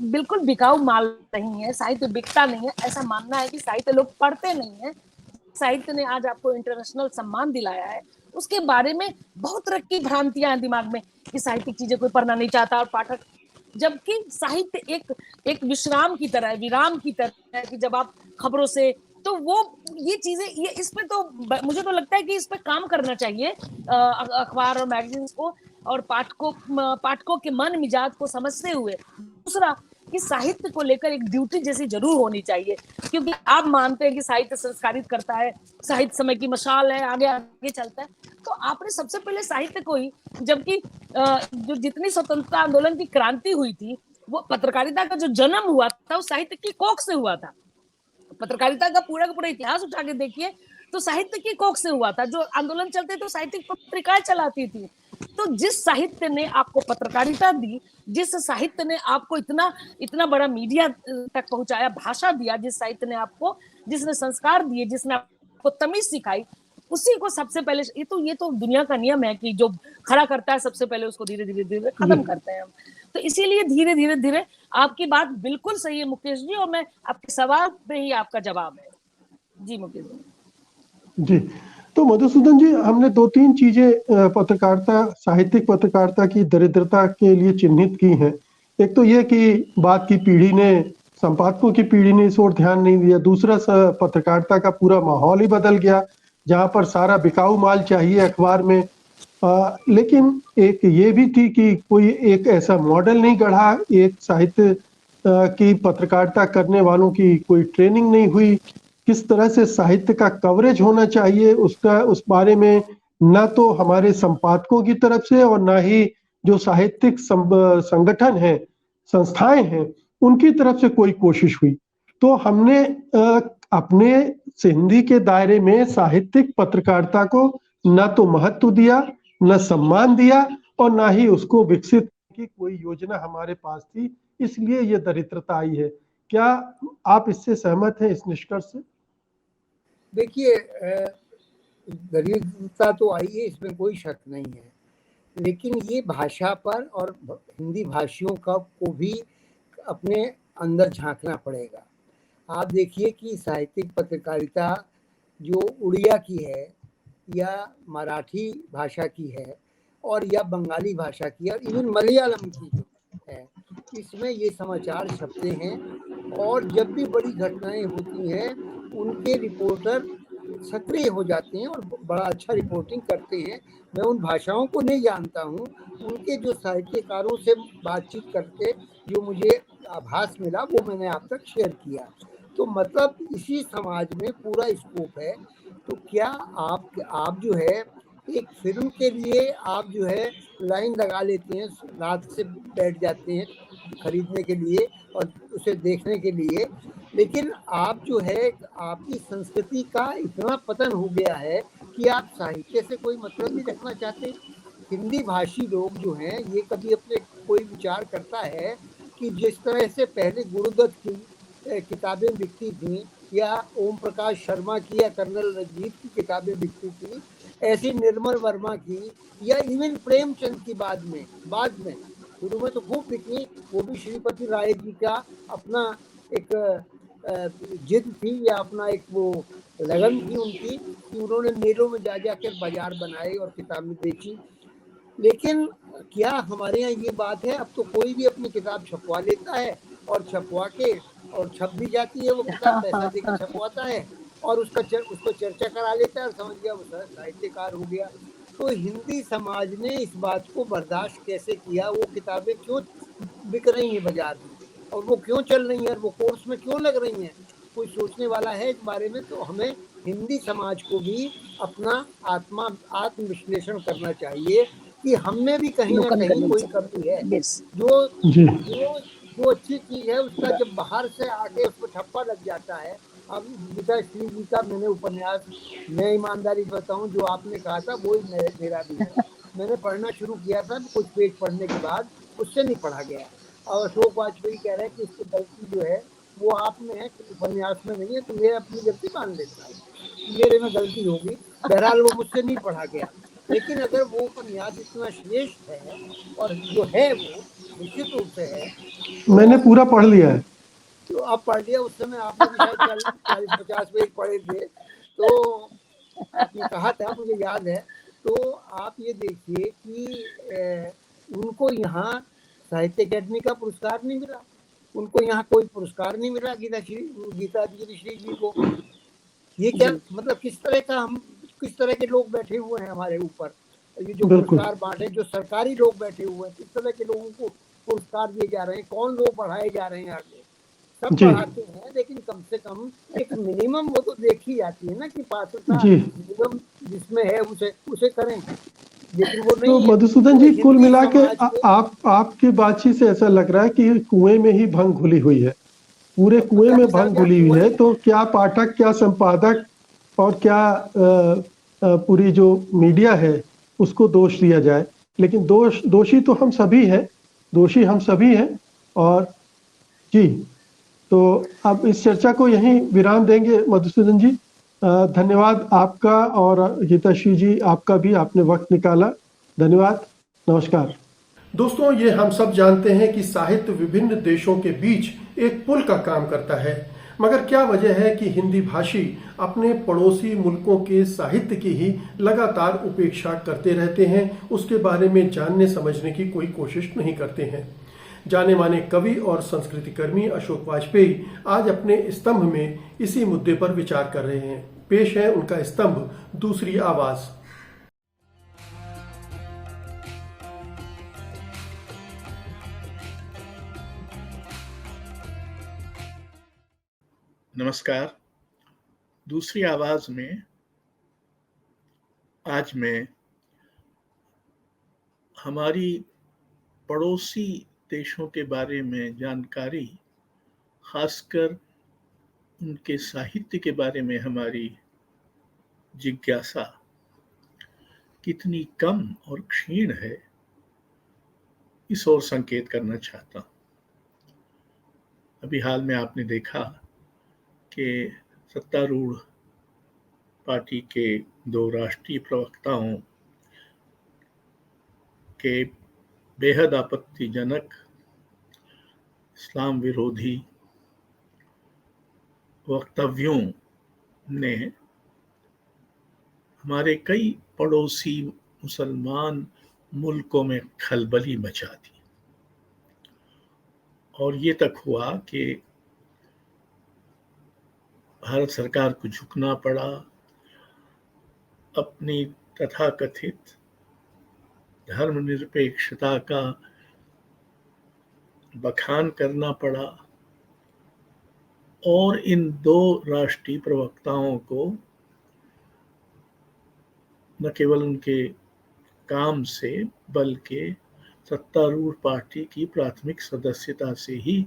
Speaker 3: बिल्कुल बिकाऊ माल नहीं है, साहित्य बिकता नहीं है, ऐसा मानना है कि साहित्य लोग पढ़ते नहीं है। साहित्य ने आज आपको इंटरनेशनल सम्मान दिलाया है, उसके बारे में बहुत तरह की भ्रांतियां हैं दिमाग में कि साहित्यिक चीजें कोई पढ़ना नहीं चाहता और पाठक, जबकि साहित्य एक विश्राम की तरह है, विराम की तरह है, कि जब आप खबरों से, तो वो ये चीजें, ये इस पे तो मुझे तो लगता है कि इस पे काम करना चाहिए अखबार और मैगजीन को, और पाठकों के मन मिजाज को समझते हुए। दूसरा, कि साहित्य को लेकर एक ड्यूटी जैसी जरूर होनी चाहिए, क्योंकि आप मानते हैं कि साहित्य संस्कारित करता है, साहित्य समय की मशाल है, आगे आगे चलता है, तो आपने सबसे पहले साहित्य को ही, जबकि जो जितनी स्वतंत्रता आंदोलन की क्रांति हुई थी, वो पत्रकारिता का जो जन्म हुआ था वो साहित्य की कोख से हुआ था। पत्रकारिता का पूरा इतिहास उठा के देखिए तो साहित्य की कोख से हुआ था। जो आंदोलन चलते तो साहित्यिक पत्रिकाएं चलाती थी। तो जिस साहित्य ने आपको पत्रकारिता दी, जिस साहित्य ने आपको इतना बड़ा मीडिया तक पहुंचाया, भाषा दिया, जिस साहित्य ने आपको, जिसने संस्कार दिए, जिसने आपको तमीज सिखाई, उसी को सबसे पहले, ये तो दुनिया का नियम है कि जो खड़ा करता है सबसे पहले उसको धीरे धीरे खत्म करते हैं हम। तो इसीलिए धीरे धीरे आपकी बात बिल्कुल सही है मुकेश जी, और मैं आपके सवाल पे ही आपका जवाब है। जी मुकेश
Speaker 1: जी, तो मधुसूदन जी, हमने 2-3 चीजें पत्रकारिता, साहित्यिक पत्रकारिता की दरिद्रता के लिए चिन्हित की हैं। एक तो ये कि बाद की पीढ़ी ने संपादकों की पीढ़ी ने इस ओर ध्यान नहीं दिया। दूसरा, पत्रकारिता का पूरा माहौल ही बदल गया, जहां पर सारा बिकाऊ माल चाहिए अखबार में। लेकिन एक ये भी थी कि कोई एक ऐसा मॉडल नहीं गढ़ा, एक साहित्य की पत्रकारिता करने वालों की कोई ट्रेनिंग नहीं हुई। किस तरह से साहित्य का कवरेज होना चाहिए उसका, उस बारे में न तो हमारे संपादकों की तरफ से और ना ही जो साहित्यिक संगठन है, संस्थाएं हैं, उनकी तरफ से कोई कोशिश हुई। तो हमने अपने हिंदी के दायरे में साहित्यिक पत्रकारिता को न तो महत्व दिया, न सम्मान दिया, और ना ही उसको विकसित की कोई योजना हमारे पास थी। इसलिए ये दरिद्रता आई है। क्या आप इससे सहमत हैं, इस निष्कर्ष से?
Speaker 2: देखिए, दरिद्रता तो आई है, इसमें कोई शक नहीं है, लेकिन ये भाषा पर और हिंदी भाषियों का को भी अपने अंदर झांकना पड़ेगा। आप देखिए कि साहित्यिक पत्रकारिता जो उड़िया की है या मराठी भाषा की है और या बंगाली भाषा की है और इवन मलयालम की है, इसमें ये समाचार छपते हैं और जब भी बड़ी घटनाएं होती हैं उनके रिपोर्टर सक्रिय हो जाते हैं और बड़ा अच्छा रिपोर्टिंग करते हैं। मैं उन भाषाओं को नहीं जानता हूँ, उनके जो साहित्यकारों से बातचीत करके जो मुझे आभास मिला वो मैंने आप तक शेयर किया। तो मतलब इसी समाज में पूरा स्कोप है। तो क्या आप जो है एक फिल्म के लिए आप जो है लाइन लगा लेते हैं, रात से बैठ जाते हैं खरीदने के लिए और उसे देखने के लिए, लेकिन आप जो है आपकी संस्कृति का इतना पतन हो गया है कि आप साहित्य से कोई मतलब नहीं रखना चाहते। हिंदी भाषी लोग जो हैं ये कभी अपने कोई विचार करता है कि जिस तरह से पहले गुरुदत्त की किताबें बिकती थी या ओम प्रकाश शर्मा की या कर्नल रंजीत की किताबें बिकती थी, ऐसी निर्मल वर्मा की या इवन प्रेमचंद की बाद में शुरू में तो खूब बिकी, वो भी श्रीपति राय जी का अपना एक जिद थी या अपना एक वो लगन थी उनकी कि उन्होंने मेलों में जा जाकर बाजार बनाए और किताबें बेची। लेकिन क्या हमारे यहाँ ये बात है? अब तो कोई भी अपनी किताब छपवा लेता है और छपवा के और छप भी जाती है वो किताब, पैसा देकर छपवाता है और उसको चर्चा करा लेता है और समझ गया वो साहित्यकार हो गया। तो हिंदी समाज ने इस बात को बर्दाश्त कैसे किया? वो किताबें क्यों बिक रही हैं बाजार में और वो क्यों चल रही हैं और वो कोर्स में क्यों लग रही हैं? कोई सोचने वाला है इस बारे में? तो हमें हिंदी समाज को भी अपना आत्म विश्लेषण करना चाहिए कि हमने भी कहीं ना कहीं कोई कमी है। जो अच्छी चीज है उसका जब बाहर से आके उसको ठप्पा लग जाता है। अब गीता श्री जी का मैंने उपन्यास, मैं ईमानदारी बताऊं, जो आपने कहा था वो ही मेरा भी है। मैंने पढ़ना शुरू किया था, कुछ पेज पढ़ने के बाद उससे नहीं पढ़ा गया। और अशोक वाजपेयी कह रहे हैं कि इसकी गलती जो है वो आप में है, उपन्यास में नहीं है, तो ये अपनी गलती मान लेता है, मेरे में गलती होगी। बहरहाल वो मुझसे नहीं पढ़ा गया, लेकिन अगर वो उपन्यास इतना श्रेष्ठ है और जो है वो निश्चित रूप से है,
Speaker 1: मैंने पूरा पढ़ लिया है।
Speaker 2: तो आप पढ़ लिया, उस समय आपने भी शायद 40-50 पेज पढ़े थे, तो आपने कहा था, मुझे याद है। तो आप ये देखिए कि उनको यहाँ साहित्य अकेडमी का पुरस्कार नहीं मिला, उनको यहाँ कोई पुरस्कार नहीं मिला गीता श्री जी को। ये क्या मतलब? किस तरह के लोग बैठे हुए हैं हमारे ऊपर? ये जो पुरस्कार बांटे, जो सरकारी लोग बैठे हुए हैं, किस तरह के लोगों को पुरस्कार दिए जा रहे हैं? कौन लोग पढ़ाए जा रहे हैं आगे? सब पढ़ाते हैं, लेकिन कम से कम एक मिनिमम वो तो देखी जाती है ना कि पात्रता मिनिमम जिसमें है उसे करें, लेकिन वो नहीं।
Speaker 1: तो मधुसूदन जी, कुल मिला के आपकी बातचीत से ऐसा लग रहा है कि कुएं में ही भंग घुली हुई है, पूरे कुएं में भंग घुली हुई है। तो क्या पाठक, क्या संपादक और क्या पूरी जो मीडिया है उसको दोष दिया जाए? लेकिन दोषी तो हम सभी हैं। और जी, तो अब इस चर्चा को यहीं विराम देंगे। मधुसूदन जी, धन्यवाद आपका, और गीताश्री जी आपका भी, आपने वक्त निकाला। धन्यवाद, नमस्कार। दोस्तों, ये हम सब जानते हैं कि साहित्य विभिन्न देशों के बीच एक पुल का काम करता है, मगर क्या वजह है कि हिंदी भाषी अपने पड़ोसी मुल्कों के साहित्य की ही लगातार उपेक्षा करते रहते हैं, उसके बारे में जानने समझने की कोई कोशिश नहीं करते हैं। जाने माने कवि और संस्कृति कर्मी अशोक वाजपेयी आज अपने स्तंभ में इसी मुद्दे पर विचार कर रहे हैं। पेश है उनका स्तंभ दूसरी आवाज।
Speaker 4: नमस्कार। दूसरी आवाज में आज मैं हमारी पड़ोसी देशों के बारे में जानकारी, खासकर उनके साहित्य के बारे में हमारी जिज्ञासा कितनी कम और क्षीण है, इस ओर संकेत करना चाहता हूँ। अभी हाल में आपने देखा कि सत्तारूढ़ पार्टी के दो राष्ट्रीय प्रवक्ताओं के बेहद आपत्तिजनक इस्लाम विरोधी वक्तव्यों ने हमारे कई पड़ोसी मुसलमान मुल्कों में खलबली मचा दी और ये तक हुआ कि भारत सरकार को झुकना पड़ा, अपनी तथाकथित धर्मनिरपेक्षता का बखान करना पड़ा और इन दो राष्ट्रीय प्रवक्ताओं को न केवल उनके काम से बल्कि सत्तारूढ़ पार्टी की प्राथमिक सदस्यता से ही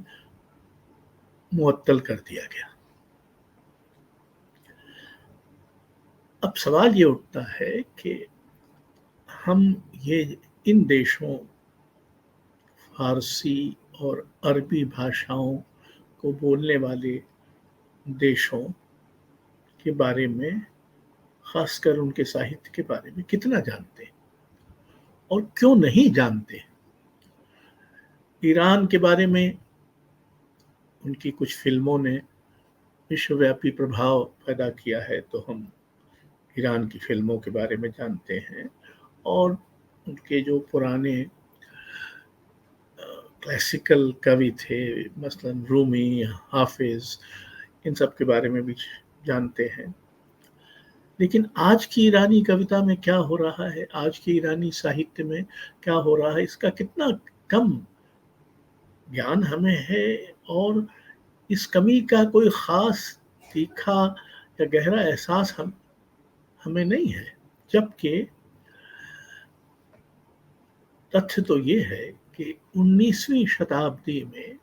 Speaker 4: मुअत्तल कर दिया गया। अब सवाल ये उठता है कि हम इन देशों फारसी और अरबी भाषाओं को बोलने वाले देशों के बारे में, खासकर उनके साहित्य के बारे में कितना जानते हैं और क्यों नहीं जानते। ईरान के बारे में उनकी कुछ फिल्मों ने विश्वव्यापी प्रभाव पैदा किया है, तो हम ईरान की फिल्मों के बारे में जानते हैं और उनके जो पुराने क्लासिकल कवि थे, मसलन रूमी, हाफिज, इन सब के बारे में भी जानते हैं। लेकिन आज की ईरानी कविता में क्या हो रहा है, आज की ईरानी साहित्य में क्या हो रहा है, इसका कितना कम ज्ञान हमें है और इस कमी का कोई खास तीखा या गहरा एहसास हमें नहीं है। जबकि तथ्य तो ये है कि 19वीं शताब्दी में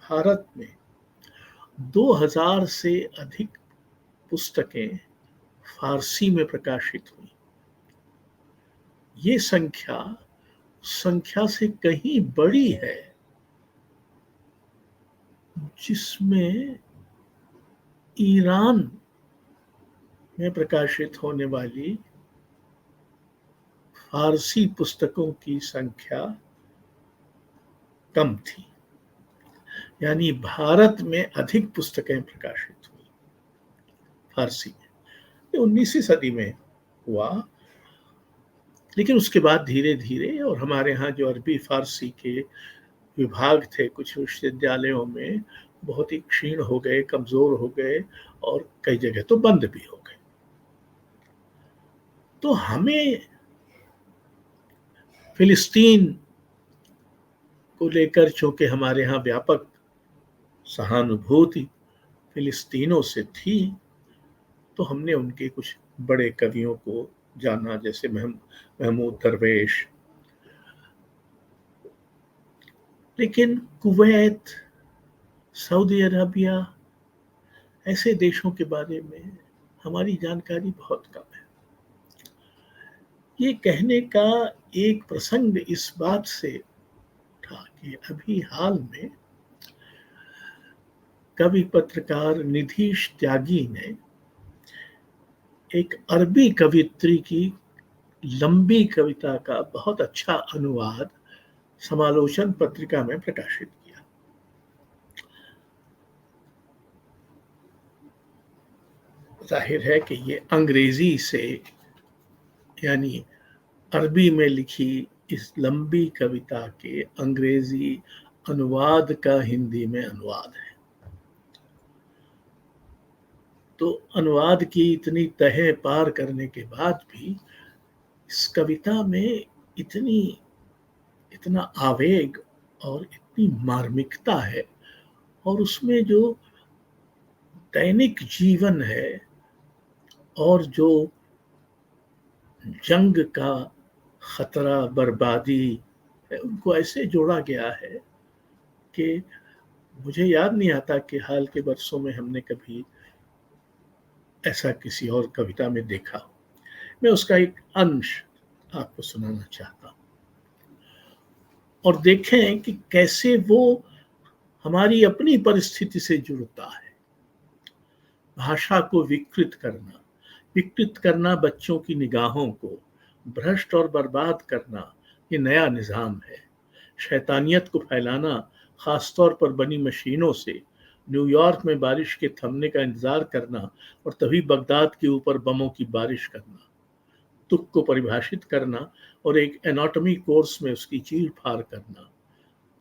Speaker 4: भारत में 2000 से अधिक पुस्तकें फारसी में प्रकाशित हुई। ये संख्या से कहीं बड़ी है जिसमें ईरान में प्रकाशित होने वाली फारसी पुस्तकों की संख्या कम थी। यानी भारत में अधिक पुस्तकें प्रकाशित हुई फारसी में। ये 19वीं सदी में हुआ, लेकिन उसके बाद धीरे धीरे, और हमारे यहाँ जो अरबी फारसी के विभाग थे कुछ विश्वविद्यालयों में, बहुत ही क्षीण हो गए, कमजोर हो गए और कई जगह तो बंद भी हो गए। तो हमें फिलिस्तीन को लेकर, चूंकि हमारे यहाँ व्यापक सहानुभूति फिलिस्तीनों से थी, तो हमने उनके कुछ बड़े कवियों को जाना, जैसे महमूद दरवेश। लेकिन कुवैत, सऊदी अरबिया, ऐसे देशों के बारे में हमारी जानकारी बहुत कम है। ये कहने का एक प्रसंग इस बात से था कि अभी हाल में कवि पत्रकार निधीश त्यागी ने एक अरबी कवियत्री की लंबी कविता का बहुत अच्छा अनुवाद समालोचन पत्रिका में प्रकाशित किया। जाहिर है कि ये अंग्रेजी से, यानी अरबी में लिखी इस लंबी कविता के अंग्रेजी अनुवाद का हिंदी में अनुवाद है। तो अनुवाद की इतनी तह पार करने के बाद भी इस कविता में इतना आवेग और इतनी मार्मिकता है, और उसमें जो दैनिक जीवन है और जो जंग का खतरा, बर्बादी है, उनको ऐसे जोड़ा गया है कि मुझे याद नहीं आता कि हाल के वर्षों में हमने कभी ऐसा किसी और कविता में देखा हो। मैं उसका एक अंश आपको सुनाना चाहता हूँ, और देखें कि कैसे वो हमारी अपनी परिस्थिति से जुड़ता है। भाषा को विकृत करना बच्चों की निगाहों को भ्रष्ट और बर्बाद करना, ये नया निजाम है। शैतानियत को फैलाना, खासतौर पर बनी मशीनों से, न्यूयॉर्क में बारिश के थमने का इंतजार करना और तभी बगदाद के ऊपर बमों की बारिश करना, दुख को परिभाषित करना और एक एनाटॉमी कोर्स में उसकी चीर फाड़ करना,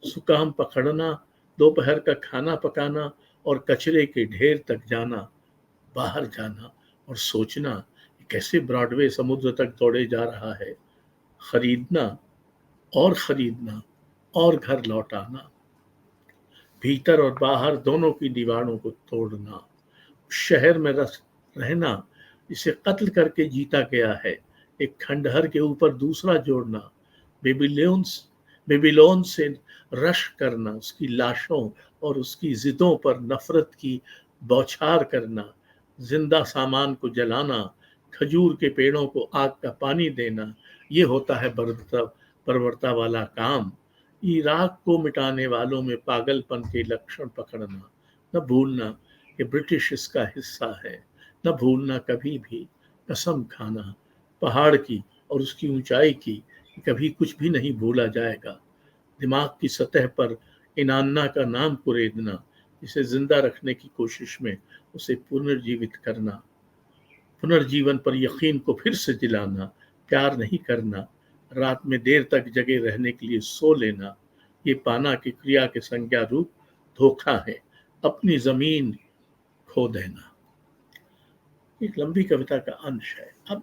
Speaker 4: जुकाम पकड़ना, दोपहर का खाना पकाना और कचरे के ढेर तक जाना, बाहर जाना और सोचना कैसे ब्रॉडवे समुद्र तक दौड़े जा रहा है, खरीदना और घर लौट आना, भीतर और बाहर दोनों की दीवारों को तोड़ना, शहर में रहना जिसे कत्ल करके जीता गया है, एक खंडहर के ऊपर दूसरा जोड़ना, बेबीलोन से रश करना, उसकी लाशों और उसकी जिदों पर नफरत की बौछार करना, जिंदा सामान को जलाना, खजूर के पेड़ों को आग का पानी देना, ये होता है बर्बरता वाला काम। इराक को मिटाने वालों में पागलपन के लक्षण पकड़ना, न भूलना कि ब्रिटिश इसका हिस्सा है, न भूलना कभी भी कसम खाना पहाड़ की और उसकी ऊंचाई की, कभी कुछ भी नहीं भूला जाएगा। दिमाग की सतह पर इनान्ना का नाम कुरेदना, इसे जिंदा रखने की कोशिश में उसे पुनर्जीवित करना, पुनर्जीवन पर यकीन को फिर से दिलाना, प्यार नहीं करना, रात में देर तक जगे रहने के लिए सो लेना, ये पाना की क्रिया के संज्ञा रूप धोखा है, अपनी जमीन खो देना। एक लंबी कविता का अंश है। अब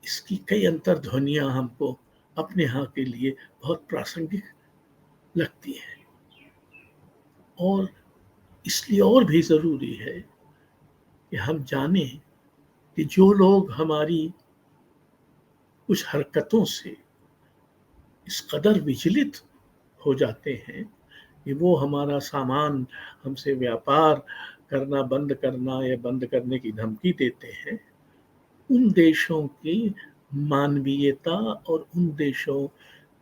Speaker 4: इसकी कई अंतर ध्वनियां हमको अपने यहाँ के लिए बहुत प्रासंगिक लगती हैं, और इसलिए और भी जरूरी है कि हम जाने कि जो लोग हमारी कुछ हरकतों से इस कदर विचलित हो जाते हैं कि वो हमारा सामान, हमसे व्यापार करना बंद करना या बंद करने की धमकी देते हैं, उन देशों की मानवीयता और उन देशों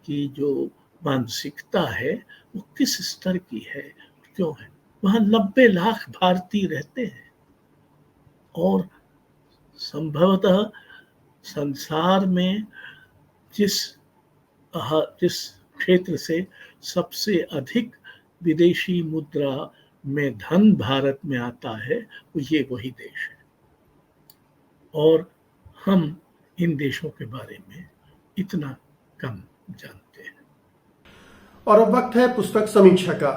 Speaker 4: की जो मानसिकता है वो किस स्तर की है, क्यों है। वहाँ 90 लाख भारतीय रहते हैं, और संभवतः संसार में जिस क्षेत्र से सबसे अधिक विदेशी मुद्रा में धन भारत में आता है, वो ये वही देश है, और हम इन देशों के बारे में इतना कम जानते हैं।
Speaker 1: और अब वक्त है पुस्तक समीक्षा का।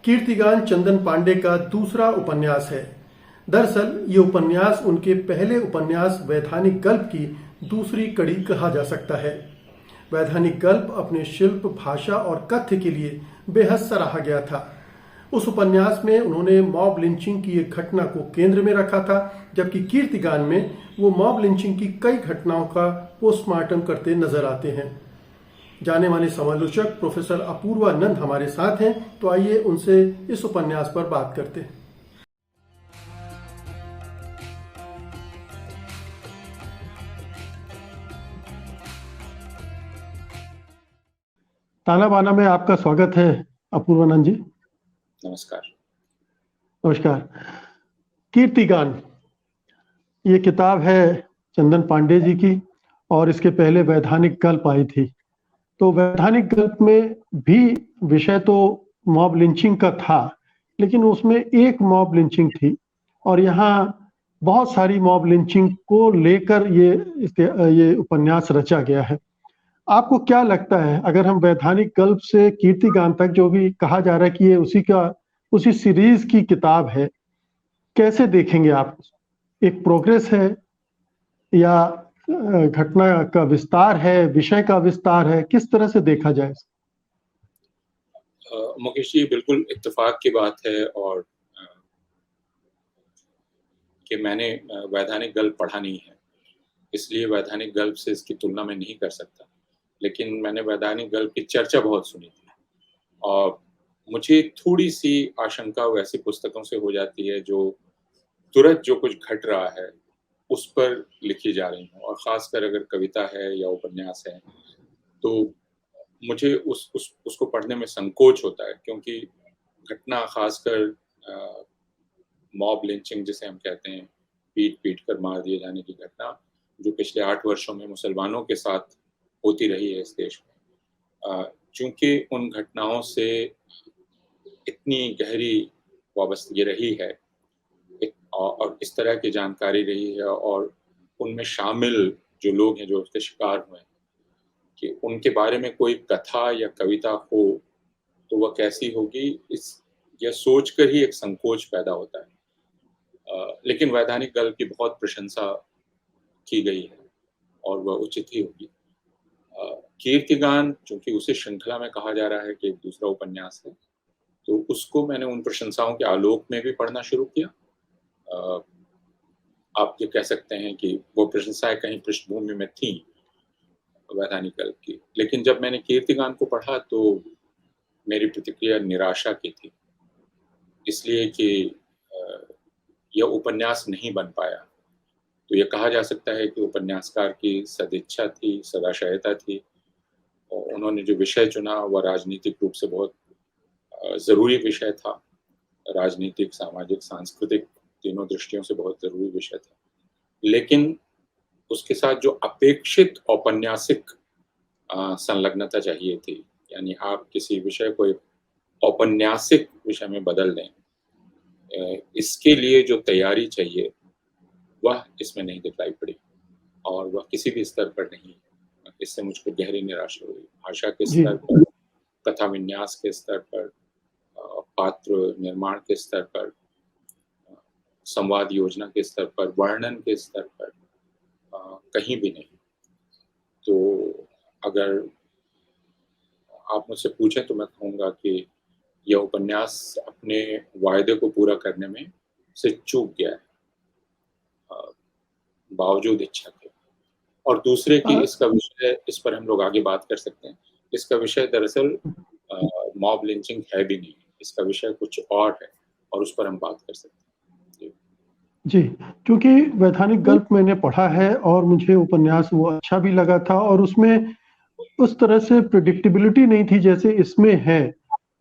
Speaker 1: कीर्तिगान चंदन पांडे का दूसरा उपन्यास है। दरअसल ये उपन्यास उनके पहले उपन्यास वैधानिक गल्प की दूसरी कड़ी कहा जा सकता है। वैधानिक गल्प अपने शिल्प, भाषा और कथ्य के लिए बेहद सराहा गया था। उस उपन्यास में उन्होंने मॉब लिंचिंग की एक घटना को केंद्र में रखा था, जबकि कीर्तिगान में वो मॉब लिंचिंग की कई घटनाओं का पोस्टमार्टम करते नजर आते हैं। जाने माने समालोचक प्रोफेसर अपूर्वा नंद हमारे साथ हैं, तो आइए उनसे इस उपन्यास पर बात करते हैं। ताना बाना में आपका स्वागत है अपूर्वानंद जी।
Speaker 5: नमस्कार।
Speaker 1: नमस्कार। कीर्तिगान ये किताब है चंदन पांडे जी की, और इसके पहले वैधानिक गल्प आई थी। तो वैधानिक गल्प में भी विषय तो मॉब लिंचिंग का था, लेकिन उसमें एक मॉब लिंचिंग थी, और यहाँ बहुत सारी मॉब लिंचिंग को लेकर ये उपन्यास रचा गया है। आपको क्या लगता है, अगर हम वैधानिक गल्प से कीर्तिगान तक, जो भी कहा जा रहा है कि ये उसी सीरीज की किताब है, कैसे देखेंगे आप? एक प्रोग्रेस है या घटना का विस्तार है, विषय का विस्तार है, किस तरह से देखा जाए?
Speaker 5: मुकेश जी, बिल्कुल इत्तेफाक की बात है और कि मैंने वैधानिक गल्प पढ़ा नहीं है, इसलिए वैधानिक गल्प से इसकी तुलना मैं नहीं कर सकता। लेकिन मैंने वैधानिक गल्प की चर्चा बहुत सुनी थी और मुझे थोड़ी सी आशंका वैसी पुस्तकों से हो जाती है जो तुरंत जो कुछ घट रहा है उस पर लिखी जा रही हैं, और ख़ासकर अगर कविता है या उपन्यास है तो मुझे उसको पढ़ने में संकोच होता है, क्योंकि घटना ख़ासकर मॉब लिंचिंग जिसे हम कहते हैं, पीट कर मार दिए जाने की घटना, जो पिछले 8 वर्षों में मुसलमानों के साथ होती रही है इस देश में। चूँकि उन घटनाओं से इतनी गहरी वाबस्तगी रही है और इस तरह की जानकारी रही है, और उनमें शामिल जो लोग हैं जो उसके शिकार हुए हैं, कि उनके बारे में कोई कथा या कविता हो तो वह कैसी होगी, यह सोच कर ही एक संकोच पैदा होता है। लेकिन वैधानिक गल्प की बहुत प्रशंसा की गई है और वह उचित ही होगी। कीर्तिगान, चूंकि उसी श्रृंखला में कहा जा रहा है कि एक दूसरा उपन्यास है, तो उसको मैंने उन प्रशंसाओं के आलोक में भी पढ़ना शुरू किया। आप ये कह सकते हैं कि वो प्रशंसाएं कहीं पृष्ठभूमि में थी वैधानिक गल्प की, लेकिन जब मैंने कीर्तिगान को पढ़ा तो मेरी प्रतिक्रिया निराशा की थी, इसलिए कि यह उपन्यास नहीं बन पाया। तो यह कहा जा सकता है कि उपन्यासकार की सदिच्छा थी, सदाशयता थी, और उन्होंने जो विषय चुना वह राजनीतिक रूप से बहुत ज़रूरी विषय था। राजनीतिक, सामाजिक, सांस्कृतिक तीनों दृष्टियों से बहुत ज़रूरी विषय था, लेकिन उसके साथ जो अपेक्षित औपन्यासिक संलग्नता चाहिए थी, यानी आप किसी विषय को एक औपन्यासिक विषय में बदल दें, इसके लिए जो तैयारी चाहिए वह इसमें नहीं दिखाई पड़ी, और वह किसी भी स्तर पर नहीं। इससे मुझको गहरी निराशा हुई, भाषा के स्तर पर, कथा विन्यास के स्तर पर, पात्र निर्माण के स्तर पर, संवाद योजना के स्तर पर, वर्णन के स्तर पर, कहीं भी नहीं। तो अगर आप मुझसे पूछें तो मैं कहूँगा कि यह उपन्यास अपने वायदे को पूरा करने में से चूक गया है, बावजूद इच्छा के। और दूसरे कि इसका विषय, इस पर हम लोग आगे बात कर सकते हैं, इसका विषय दरअसल मॉब लिंचिंग है भी नहीं, इसका विषय कुछ और है, और उस पर हम बात कर सकते हैं।
Speaker 1: जी, क्योंकि वैधानिक गल्प मैंने पढ़ा है और मुझे उपन्यास वो अच्छा भी लगा था, और उसमें उस तरह से प्रेडिक्टेबिलिटी नहीं थी जैसे इसमें है।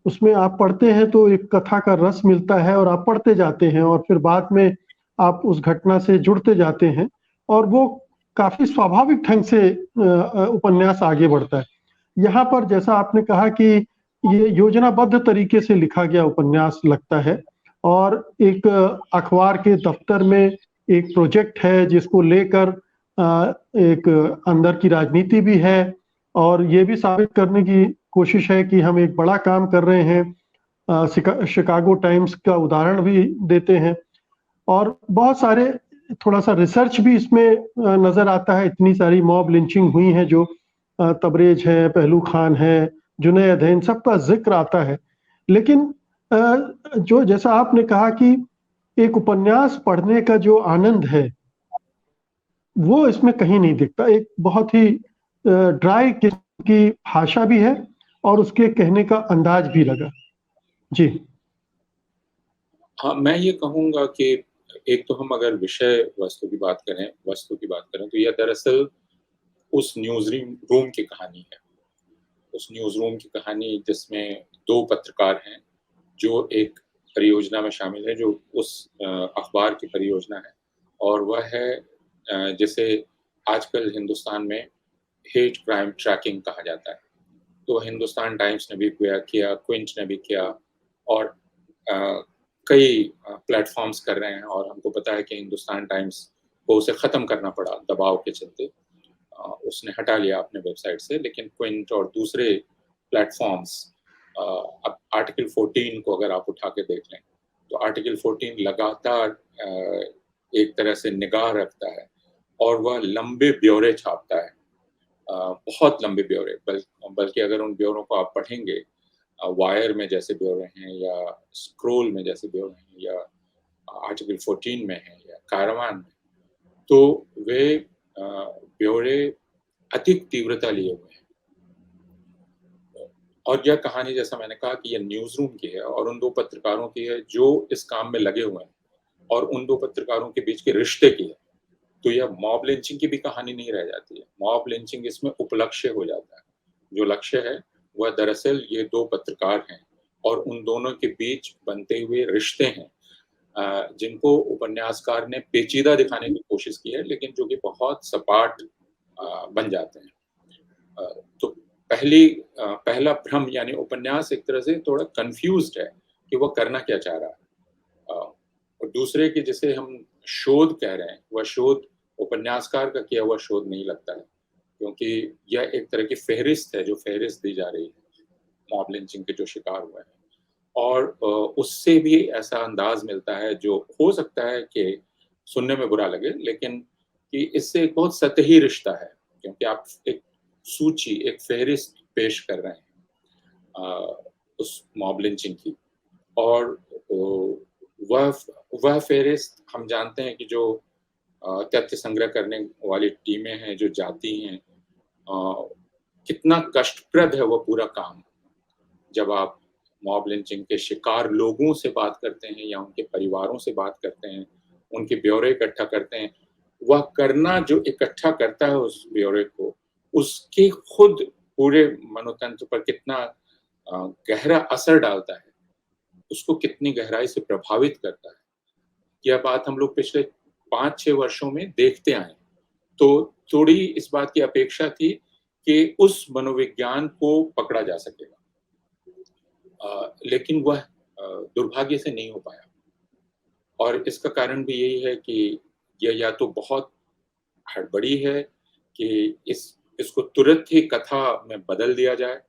Speaker 1: उसमें आप पढ़ते हैं तो एक कथा का रस मिलता है और आप पढ़ते जाते हैं, और फिर बाद में आप उस घटना से जुड़ते जाते हैं, और वो काफ़ी स्वाभाविक ढंग से उपन्यास आगे बढ़ता है। यहाँ पर जैसा आपने कहा कि ये योजनाबद्ध तरीके से लिखा गया उपन्यास लगता है, और एक अखबार के दफ्तर में एक प्रोजेक्ट है जिसको लेकर एक अंदर की राजनीति भी है, और ये भी साबित करने की कोशिश है कि हम एक बड़ा काम कर रहे हैं। शिकागो टाइम्स का उदाहरण भी देते हैं, और बहुत सारे थोड़ा सा रिसर्च भी इसमें नजर आता है। इतनी सारी मॉब लिंचिंग हुई है, जो तबरेज है, पहलू खान है, जुनैद है, इन सब का जिक्र आता है। लेकिन जो जैसा आपने कहा कि एक उपन्यास पढ़ने का जो आनंद है वो इसमें कहीं नहीं दिखता। एक बहुत ही ड्राई किस्म की भाषा भी है और उसके कहने का अंदाज भी लगा। जी
Speaker 5: हाँ, मैं ये कहूँगा कि एक तो हम अगर विषय वस्तु की बात करें तो यह दरअसल उस न्यूज़ रूम की कहानी है। उस न्यूज़ रूम की कहानी जिसमें 2 पत्रकार हैं जो एक परियोजना में शामिल है, जो उस अखबार की परियोजना है, और वह है जिसे आजकल हिंदुस्तान में हेट क्राइम ट्रैकिंग कहा जाता है। तो हिंदुस्तान टाइम्स ने भी किया, क्विंट ने भी किया, और कई प्लेटफॉर्म्स कर रहे हैं, और हमको पता है कि हिंदुस्तान टाइम्स को उसे ख़त्म करना पड़ा दबाव के चलते। उसने हटा लिया अपने वेबसाइट से, लेकिन क्विंट और दूसरे प्लेटफॉर्म्स, अब आर्टिकल 14 को अगर आप उठा के देख लें तो आर्टिकल 14 लगातार एक तरह से निगाह रखता है और वह लंबे ब्यौरे छापता है, बहुत लंबे ब्यौरे, बल्कि अगर उन ब्यौरों को आप पढ़ेंगे, वायर में जैसे ब्यौरे हैं या स्क्रोल में जैसे ब्यौरे हैं या आर्टिकल 14 में हैं या कारवान में, तो वे ब्यौरे अधिक तीव्रता लिए हुए हैं। और यह कहानी, जैसा मैंने कहा, कि यह न्यूज़ रूम की है और उन दो पत्रकारों की है जो इस काम में लगे हुए हैं और उन दो पत्रकारों के बीच के रिश्ते की है। तो यह मॉब लिंचिंग की भी कहानी नहीं रह जाती है। मॉब लिंचिंग इसमें उपलक्ष्य हो जाता है। जो लक्ष्य है वह दरअसल ये दो पत्रकार हैं और उन दोनों के बीच बनते हुए रिश्ते हैं, जिनको उपन्यासकार ने पेचीदा दिखाने की कोशिश की है, लेकिन जो कि बहुत सपाट बन जाते हैं। तो पहला भ्रम, यानी उपन्यास एक तरह से थोड़ा कंफ्यूज्ड है कि वह करना क्या चाह रहा है, और दूसरे की जिसे हम शोध कह रहे हैं, वह शोध उपन्यासकार का किया हुआ शोध नहीं लगता है, क्योंकि यह एक तरह की फेहरिस्त है, जो फेहरिस्त दी जा रही है मॉब लिंचिंग के जो शिकार हुए हैं, और उससे भी ऐसा अंदाज मिलता है जो हो सकता है कि सुनने में बुरा लगे, लेकिन कि इससे एक बहुत सतही रिश्ता है, क्योंकि आप एक सूची, एक फेहरिस्त पेश कर रहे हैं उस मॉब लिंचिंग की, और वह फेहरिस्त हम जानते हैं कि जो तथ्य संग्रह करने वाली टीमें हैं, जो जाती हैं, कितना कष्टप्रद है वह पूरा काम। जब आप मॉब लिंचिंग के शिकार लोगों से बात करते हैं या उनके परिवारों से बात करते हैं, उनके ब्यौरे इकट्ठा करते हैं, वह करना जो इकट्ठा करता है उस ब्यौरे को, उसके खुद पूरे मनोतंत्र पर कितना गहरा असर डालता है, उसको कितनी गहराई से प्रभावित करता है, यह बात हम लोग पिछले 5-6 वर्षों में देखते आए। तो थोड़ी इस बात की अपेक्षा थी कि उस मनोविज्ञान को पकड़ा जा सकेगा, लेकिन वह दुर्भाग्य से नहीं हो पाया। और इसका कारण भी यही है कि यह या तो बहुत हड़बड़ी है कि इसको तुरंत ही कथा में बदल दिया जाए,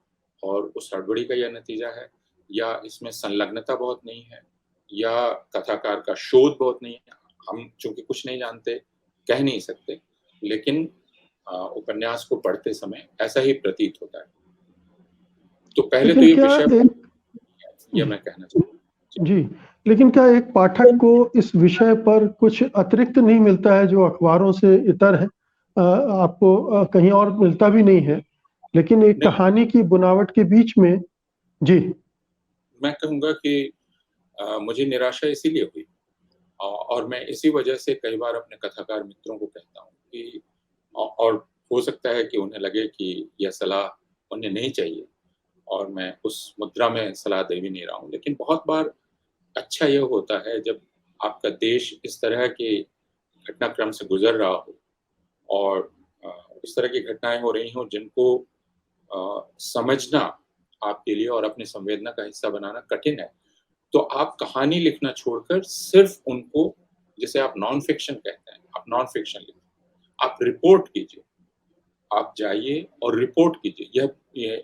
Speaker 5: और उस हड़बड़ी का यह नतीजा है, या इसमें संलग्नता बहुत नहीं है, या कथाकार का शोध बहुत नहीं है। हम चूंकि कुछ नहीं जानते, कह नहीं सकते, लेकिन उपन्यास को पढ़ते समय ऐसा ही प्रतीत होता है। तो पहले तो ये विषय यह मैं कहना चाहूँगा
Speaker 1: जी, लेकिन क्या एक पाठक को इस विषय पर कुछ अतिरिक्त नहीं मिलता है जो अखबारों से इतर है? आपको कहीं और मिलता भी नहीं है, लेकिन एक कहानी की बुनावट के बीच में। जी,
Speaker 5: मैं कहूँगा कि मुझे निराशा इसीलिए हुई, और मैं इसी वजह से कई बार अपने कथाकार मित्रों को कहता हूँ कि, और हो सकता है कि उन्हें लगे कि यह सलाह उन्हें नहीं चाहिए और मैं उस मुद्रा में सलाह दे भी नहीं रहा हूँ, लेकिन बहुत बार अच्छा यह होता है जब आपका देश इस तरह के घटनाक्रम से गुजर रहा हो और इस तरह की घटनाएं हो रही हों जिनको समझना आपके लिए और अपने संवेदना का हिस्सा बनाना कठिन है, तो आप कहानी लिखना छोड़कर सिर्फ उनको, जिसे आप नॉन फिक्शन कहते हैं, आप नॉन फिक्शन लिखिए, आप रिपोर्ट कीजिए, आप जाइए और रिपोर्ट कीजिए।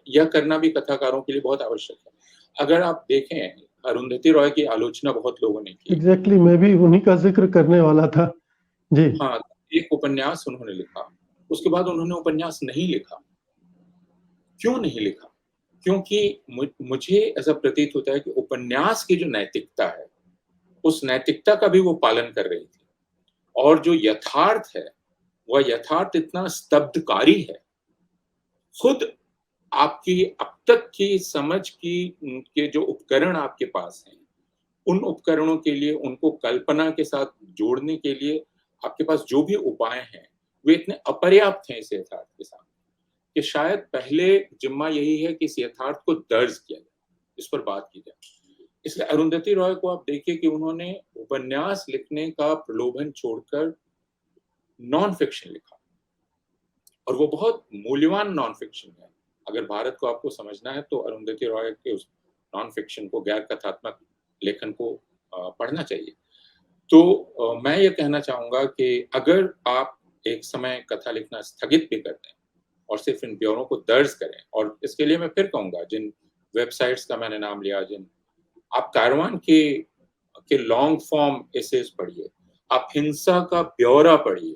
Speaker 5: यह करना भी कथाकारों के लिए बहुत आवश्यक है। अगर आप देखें, अरुंधति रॉय की आलोचना बहुत लोगों ने की।
Speaker 1: एग्जैक्टली, मैं भी उन्हीं का जिक्र करने वाला था। जी
Speaker 5: हाँ, एक उपन्यास उन्होंने लिखा, उसके बाद उन्होंने उपन्यास नहीं लिखा। क्यों नहीं लिखा? क्योंकि मुझे ऐसा प्रतीत होता है कि उपन्यास की जो नैतिकता है, उस नैतिकता का भी वो पालन कर रही थी, और जो यथार्थ है, वह यथार्थ इतना स्तब्धकारी है। खुद आपकी अब तक की समझ की के जो उपकरण आपके पास हैं, उन उपकरणों के लिए, उनको कल्पना के साथ जोड़ने के लिए आपके पास जो भी उपाय हैं, वे इतने अपर्याप्त हैं इस यथार्थ के साथ, कि शायद पहले जिम्मा यही है कि इस यथार्थ को दर्ज किया जाए, इस पर बात की जाए। इसलिए अरुंधति रॉय को आप देखिए कि उन्होंने उपन्यास लिखने का प्रलोभन छोड़कर नॉन फिक्शन लिखा, और वो बहुत मूल्यवान नॉन फिक्शन है। अगर भारत को आपको समझना है तो अरुंधति रॉय के उस नॉन फिक्शन को, गैर कथात्मक लेखन को पढ़ना चाहिए। तो मैं ये कहना चाहूँगा कि अगर आप एक समय कथा लिखना स्थगित भी कर दें और सिर्फ इन ब्यौरों को दर्ज करें। और इसके लिए मैं फिर कहूँगा, जिन वेबसाइट्स का मैंने नाम लिया, आप कारवान के लॉन्ग फॉर्म एसेज पढ़िए, आप हिंसा का ब्यौरा पढ़िए,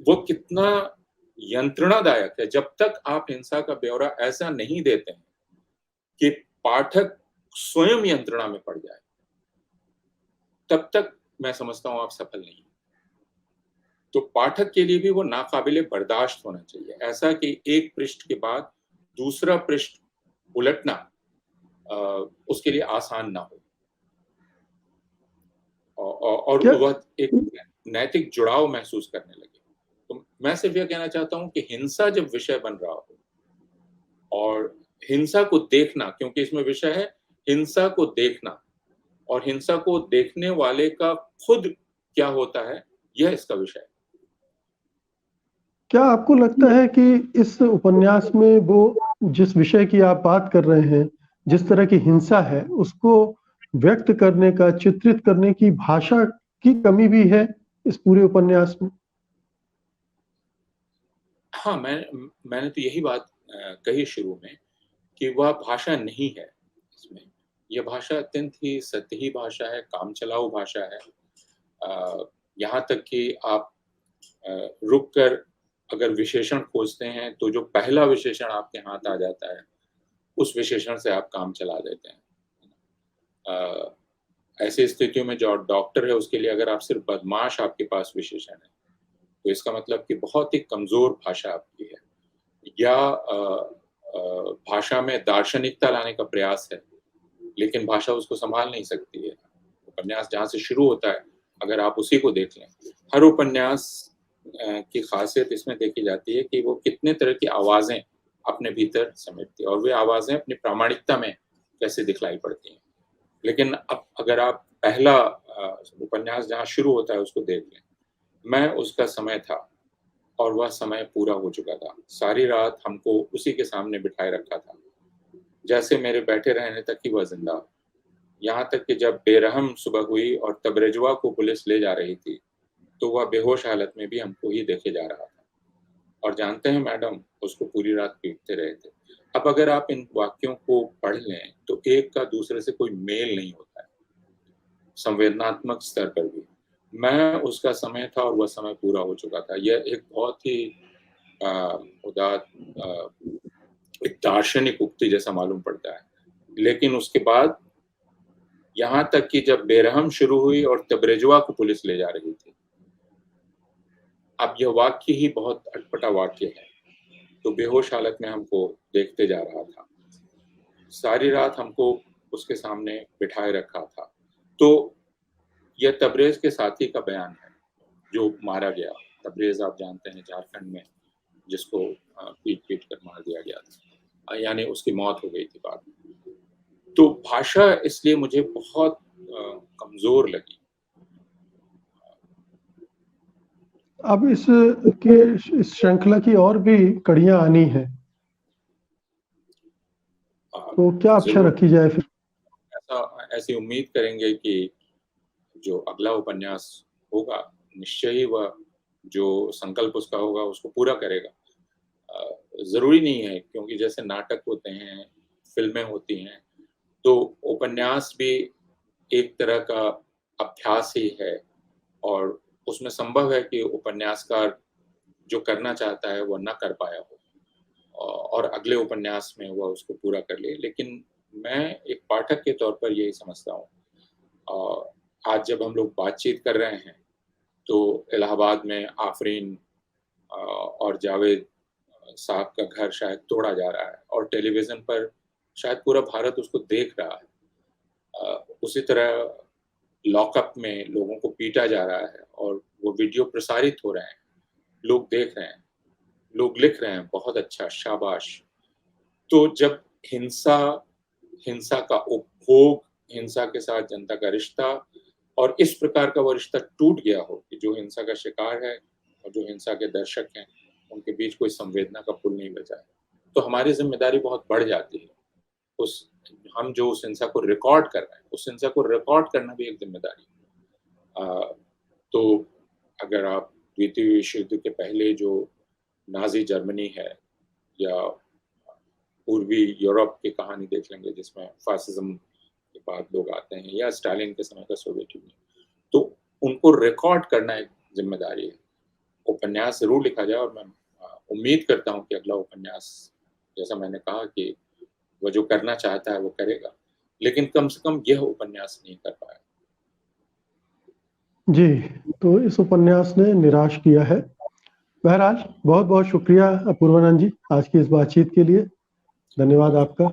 Speaker 5: वो कितना यंत्रणादायक है। जब तक आप हिंसा का ब्यौरा ऐसा नहीं देते हैं कि पाठक स्वयं यंत्रणा में पड़ जाए, तब तक मैं समझता हूं आप सफल नहीं। तो पाठक के लिए भी वो नाकाबिले बर्दाश्त होना चाहिए, ऐसा कि एक पृष्ठ के बाद दूसरा पृष्ठ उलटना उसके लिए आसान ना हो, और वह एक नैतिक जुड़ाव महसूस करने लगे। तो मैं सिर्फ यह कहना चाहता हूं कि हिंसा जब विषय बन रहा हो, और हिंसा को देखना, क्योंकि इसमें विषय है हिंसा को देखना, और हिंसा को देखने वाले का खुद क्या होता है, यह इसका विषय है।
Speaker 1: क्या आपको लगता है कि इस उपन्यास में वो जिस विषय की आप बात कर रहे हैं, जिस तरह की हिंसा है, उसको व्यक्त करने का, चित्रित करने की भाषा की कमी भी है इस पूरे उपन्यास में?
Speaker 5: हाँ, मैंने तो यही बात कही शुरू में कि वह भाषा नहीं है इसमें। यह भाषा अत्यंत ही सतही भाषा है, कामचलाऊ भाषा है। यहाँ तक कि आप रुक कर अगर विशेषण खोजते हैं तो जो पहला विशेषण आपके हाथ आ जाता है, उस विशेषण से आप काम चला देते हैं। ऐसी स्थितियों में जो डॉक्टर है, उसके लिए अगर आप सिर्फ बदमाश आपके पास विशेषण है, तो इसका मतलब कि बहुत ही कमजोर भाषा आपकी है, या भाषा में दार्शनिकता लाने का प्रयास है, लेकिन भाषा उसको संभाल नहीं सकती है। उपन्यास जहाँ से शुरू होता है, अगर आप उसी को देख लें, हर उपन्यास की खासियत इसमें देखी जाती है कि वो कितने तरह की आवाजें अपने भीतर समेटती है, और वे आवाजें अपनी प्रामाणिकता में कैसे दिखलाई पड़ती हैं। लेकिन अब अगर आप पहला उपन्यास जहाँ शुरू होता है उसको देख लें, मैं उसका समय था और वह समय पूरा हो चुका था। सारी रात हमको उसी के सामने बिठाए रखा था, जैसे मेरे बैठे रहने तक ही वह जिंदा। यहाँ तक कि जब बेरहम सुबह हुई और तबरेजुआ को पुलिस ले जा रही थी, तो वह बेहोश हालत में भी हमको ही देखे जा रहा था। और जानते हैं मैडम, उसको पूरी रात पीटते रहे थे। अब अगर आप इन वाक्यों को पढ़ लें तो एक का दूसरे से कोई मेल नहीं होता है, संवेदनात्मक स्तर पर भी। मैं उसका समय था और वह समय पूरा हो चुका था। यह एक बहुत ही उदात्त एक दार्शनिक उक्ति जैसा मालूम पड़ता है। लेकिन उसके बाद यहाँ तक कि जब बेरहम शुरू हुई और तबरेजुआ को पुलिस ले जा रही थी, अब यह वाक्य ही बहुत अटपटा वाक्य है। तो बेहोश हालत में हमको देखते जा रहा था, सारी रात हमको उसके सामने बिठाए रखा था। तो यह तबरेज के साथी का बयान है जो मारा गया। तबरेज आप जानते हैं, झारखंड में, जिसको पीट कर मार दिया गया था, यानी उसकी मौत हो गई थी बाद में। तो भाषा इसलिए मुझे बहुत कमजोर लगी।
Speaker 1: अब इस श्रृंखला की और भी कड़ियां आनी है, तो क्या अपेक्षा रखी जाए फिर?
Speaker 5: ऐसी उम्मीद करेंगे कि जो अगला उपन्यास होगा, निश्चय ही वह जो संकल्प उसका होगा उसको पूरा करेगा। जरूरी नहीं है, क्योंकि जैसे नाटक होते हैं, फिल्में होती हैं, तो उपन्यास भी एक तरह का अभ्यास ही है, और उसमें संभव है कि उपन्यासकार जो करना चाहता है वह ना कर पाया हो, और अगले उपन्यास में वह उसको पूरा कर ले। लेकिन मैं एक पाठक के तौर पर यही समझता हूँ। आज जब हम लोग बातचीत कर रहे हैं, तो इलाहाबाद में आफरीन और जावेद साहब का घर शायद तोड़ा जा रहा है, और टेलीविजन पर शायद पूरा भारत उसको देख रहा है। उसी तरह लॉकअप में लोगों को पीटा जा रहा है, और वो वीडियो प्रसारित हो रहे हैं, लोग देख रहे हैं, लोग लिख रहे हैं, बहुत अच्छा, शाबाश। तो जब हिंसा का उपभोग, हिंसा के साथ जनता का रिश्ता, और इस प्रकार का वो रिश्ता टूट गया हो कि जो हिंसा का शिकार है और जो हिंसा के दर्शक हैं, उनके बीच कोई संवेदना का पुल नहीं बचा है, तो हमारी जिम्मेदारी बहुत बढ़ जाती है। हम जो उस हिंसा को रिकॉर्ड कर रहे हैं, उस हिंसा को रिकॉर्ड करना भी एक जिम्मेदारी है। तो अगर आप द्वितीय विश्व युद्ध के पहले जो नाजी जर्मनी है, या पूर्वी यूरोप की कहानी देख लेंगे जिसमें फासिज्म के बाद लोग आते हैं, या स्टालिन के समय का सोवियत यूनियन, तो उनको रिकॉर्ड करना एक जिम्मेदारी है। उपन्यास जरूर लिखा जाए, और मैं उम्मीद करता हूँ कि अगला उपन्यास, जैसा मैंने कहा कि वो जो करना चाहता है वो करेगा, लेकिन कम से कम यह उपन्यास नहीं कर पाया।
Speaker 1: जी, तो इस उपन्यास ने निराश किया है। बहरहाल बहुत बहुत शुक्रिया अपूर्वानंद जी आज की इस बातचीत के लिए, धन्यवाद आपका।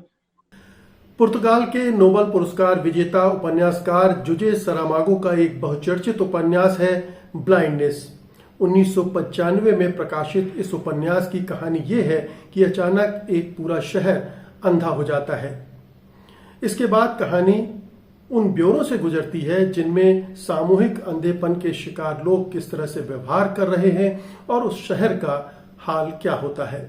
Speaker 1: पुर्तगाल के नोबेल पुरस्कार विजेता उपन्यासकार जुजे सरामागो का एक बहुचर्चित उपन्यास है ब्लाइंडनेस। 1995 में प्रकाशित इस उपन्यास की कहानी ये है कि अचानक एक पूरा शहर अंधा हो जाता है। इसके बाद कहानी उन ब्योरों से गुजरती है जिनमें सामूहिक अंधेपन के शिकार लोग किस तरह से व्यवहार कर रहे हैं और उस शहर का हाल क्या होता है।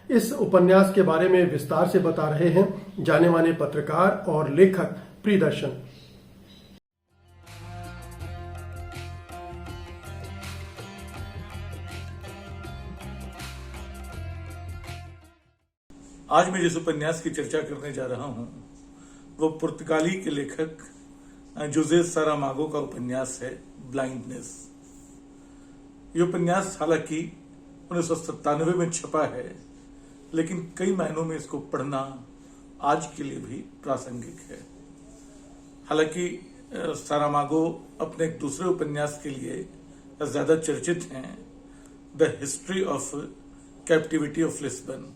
Speaker 1: इस उपन्यास के बारे में विस्तार से बता रहे हैं जाने माने पत्रकार और लेखक प्रियदर्शन।
Speaker 6: आज मैं जिस उपन्यास की चर्चा करने जा रहा हूं वो पुर्तगाली के लेखक जोसे सारामागो का उपन्यास है ब्लाइंडनेस। ये उपन्यास हालांकि 1997 में छपा है, लेकिन कई मायनों में इसको पढ़ना आज के लिए भी प्रासंगिक है। हालांकि सारामागो अपने एक दूसरे उपन्यास के लिए ज्यादा चर्चित हैं, the history of captivity of Lisbon,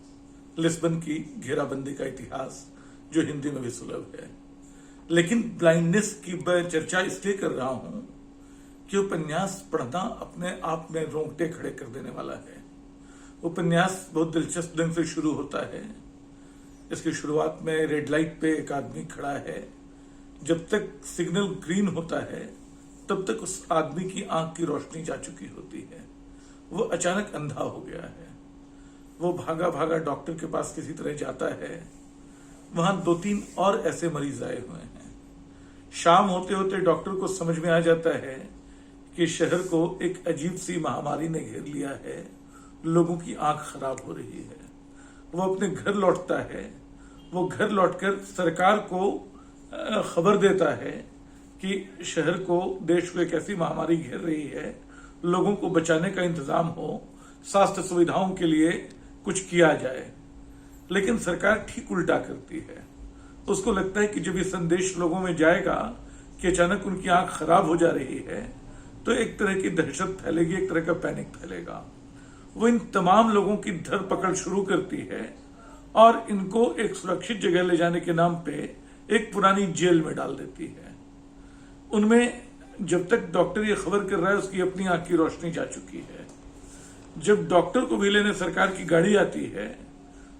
Speaker 6: Lisbon की घेराबंदी का इतिहास, जो हिंदी में भी सुलभ है। लेकिन ब्लाइंडनेस की मैं चर्चा इसलिए कर रहा हूं कि उपन्यास पढ़ना अपने आप में रोंगटे खड़े कर देने वाला है। उपन्यास बहुत दिलचस्प ढंग से शुरू होता है। इसकी शुरुआत में रेड लाइट पे एक आदमी खड़ा है। जब तक सिग्नल ग्रीन होता है तब तक उस आदमी की आंख की रोशनी जा चुकी होती है। वो अचानक अंधा हो गया है। वो भागा भागा डॉक्टर के पास किसी तरह जाता है। वहां 2-3 और ऐसे मरीज आए हुए हैं। शाम होते होते डॉक्टर को समझ में आ जाता है कि शहर को एक अजीब सी महामारी ने घेर लिया है, लोगों की आंख खराब हो रही है। वो अपने घर लौटता है। वो घर लौटकर सरकार को खबर देता है कि शहर को, देश को एक ऐसी महामारी घेर रही है, लोगों को बचाने का इंतजाम हो, स्वास्थ्य सुविधाओं के लिए कुछ किया जाए। लेकिन सरकार ठीक उल्टा करती है। उसको लगता है कि जब ये संदेश लोगों में जाएगा कि अचानक उनकी आंख खराब हो जा रही है, तो एक तरह की दहशत फैलेगी, एक तरह का पैनिक फैलेगा। वो इन तमाम लोगों की धरपकड़ शुरू करती है और इनको एक सुरक्षित जगह ले जाने के नाम पे एक पुरानी जेल में डाल देती है। उनमें जब तक डॉक्टर ये खबर कर रहा है उसकी अपनी आंख की रोशनी जा चुकी है। जब डॉक्टर को भी लेने सरकार की गाड़ी आती है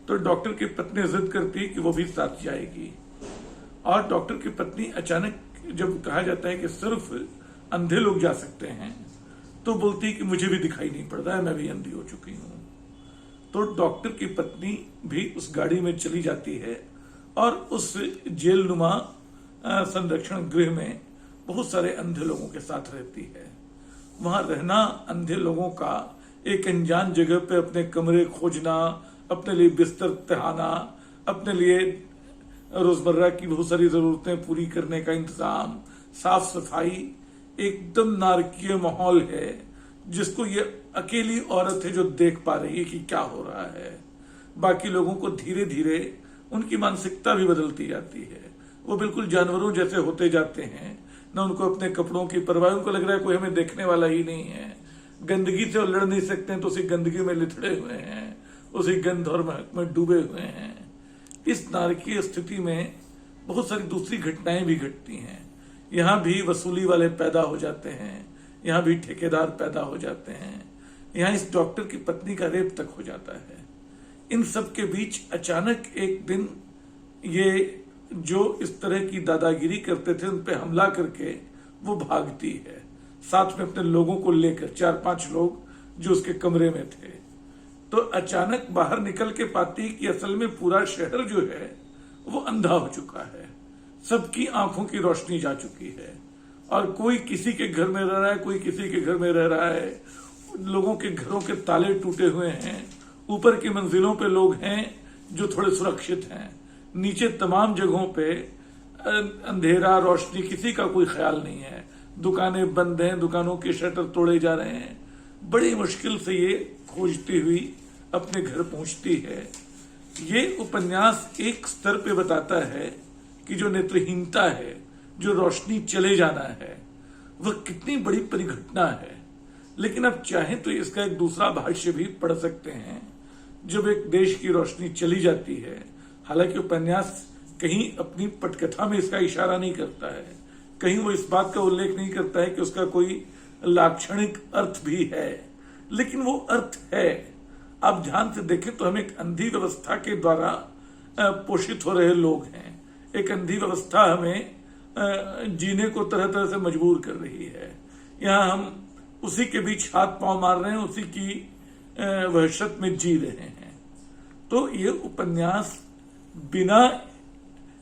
Speaker 6: तो डॉक्टर की पत्नी जिद करती है कि वो भी साथ जाएगी। और डॉक्टर की पत्नी अचानक, जब कहा जाता है कि सिर्फ अंधे लोग जा सकते हैं, तो बोलती है कि मुझे भी दिखाई नहीं पड़ता है, मैं भी अंधी हो चुकी हूं। तो डॉक्टर की पत्नी भी उस गाड़ी में चली जाती है और उस जेल नुमा संरक्षण गृह में बहुत सारे अंधे लोगों के साथ रहती है। वहां रहना, अंधे लोगों का एक अनजान जगह पे अपने कमरे खोजना, अपने लिए बिस्तर तहाना, अपने लिए रोजमर्रा की बहुत सारी जरूरतें पूरी करने का इंतजाम, साफ सफाई, एकदम नारकीय माहौल है जिसको ये अकेली औरत है जो देख पा रही है कि क्या हो रहा है। बाकी लोगों को धीरे धीरे उनकी मानसिकता भी बदलती जाती है। वो बिल्कुल जानवरों जैसे होते जाते हैं। न उनको अपने कपड़ों की परवाह, उनको लग रहा है कोई हमें देखने वाला ही नहीं है। गंदगी से वो लड़ नहीं सकते हैं तो उसी गंदगी में लिथड़े हुए हैं, उसी गंध और महक में डूबे हुए हैं। इस नारकीय स्थिति में बहुत सारी दूसरी घटनाएं भी घटती हैं। यहाँ भी वसूली वाले पैदा हो जाते हैं, यहाँ भी ठेकेदार पैदा हो जाते हैं, यहाँ इस डॉक्टर की पत्नी का रेप तक हो जाता है। इन सब के बीच अचानक एक दिन ये जो इस तरह की दादागिरी करते थे उन पे हमला करके वो भागती है, साथ में अपने लोगों को लेकर, 4-5 लोग जो उसके कमरे में थे। तो अचानक बाहर निकल के पाती कि असल में पूरा शहर जो है वो अंधा हो चुका है, सबकी आंखों की रोशनी जा चुकी है और कोई किसी के घर में रह रहा है, कोई किसी के घर में रह रहा है, लोगों के घरों के ताले टूटे हुए हैं, ऊपर की मंजिलों पे लोग हैं जो थोड़े सुरक्षित हैं, नीचे तमाम जगहों पे अंधेरा रोशनी, किसी का कोई ख्याल नहीं है, दुकानें बंद हैं, दुकानों के शटर तोड़े जा रहे हैं। बड़ी मुश्किल से ये खोजती हुई अपने घर पहुंचती है। ये उपन्यास एक स्तर पे बताता है कि जो नेत्रहीनता है, जो रोशनी चले जाना है, वह कितनी बड़ी परिघटना है। लेकिन आप चाहें तो इसका एक दूसरा भाष्य भी पढ़ सकते हैं। जब एक देश की रोशनी चली जाती है, हालांकि उपन्यास कहीं अपनी पटकथा में इसका इशारा नहीं करता है, कहीं वो इस बात का उल्लेख नहीं करता है कि उसका कोई लाक्षणिक अर्थ भी है, लेकिन वो अर्थ है। आप ध्यान से देखें तो हम एक अंधी व्यवस्था के द्वारा पोषित हो रहे लोग हैं। एक अंधी व्यवस्था हमें जीने को तरह तरह से मजबूर कर रही है। यहाँ हम उसी के बीच हाथ पांव मार रहे हैं, उसी की वहशत में जी रहे हैं। तो ये उपन्यास बिना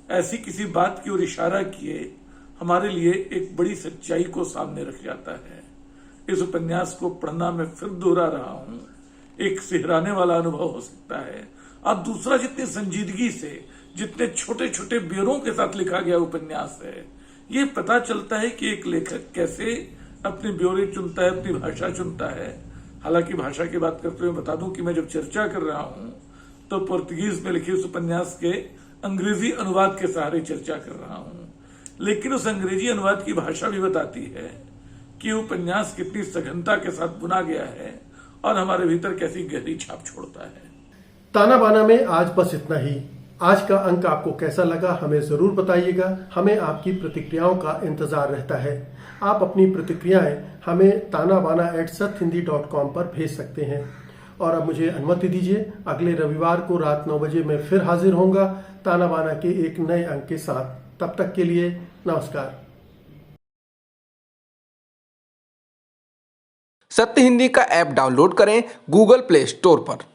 Speaker 6: ऐसी किसी बात की ओर इशारा किए हमारे लिए एक बड़ी सच्चाई को सामने रख जाता है। इस उपन्यास को पढ़ना मैं फिर दोहरा रहा हूं, एक सिहराने वाला अनुभव हो सकता है। और दूसरा, जितनी संजीदगी से, जितने छोटे छोटे ब्योरों के साथ लिखा गया उपन्यास है, ये पता चलता है कि एक लेखक कैसे अपने ब्योरे चुनता है, अपनी भाषा चुनता है। हालांकि भाषा की बात करते हुए बता दूं कि मैं जब चर्चा कर रहा हूं तो पुर्तगीज में लिखे उस उपन्यास के अंग्रेजी अनुवाद के सहारे चर्चा कर रहा हूं, लेकिन उस अंग्रेजी अनुवाद की भाषा भी बताती है कि उपन्यास कितनी सघनता के साथ बुना गया है और हमारे भीतर कैसी गहरी छाप छोड़ता है।
Speaker 1: ताना बाना में आज बस इतना ही। आज का अंक आपको कैसा लगा हमें जरूर बताइएगा। हमें आपकी प्रतिक्रियाओं का इंतजार रहता है। आप अपनी प्रतिक्रियाएं हमें tanaBana@sathindi.com पर भेज सकते हैं। और अब मुझे अनुमति दीजिए, अगले रविवार को रात 9 बजे मैं फिर हाजिर होऊंगा ताना बाना के एक नए अंक के साथ। तब तक के लिए नमस्कार।
Speaker 7: सत्य हिंदी का ऐप डाउनलोड करें गूगल प्ले स्टोर पर।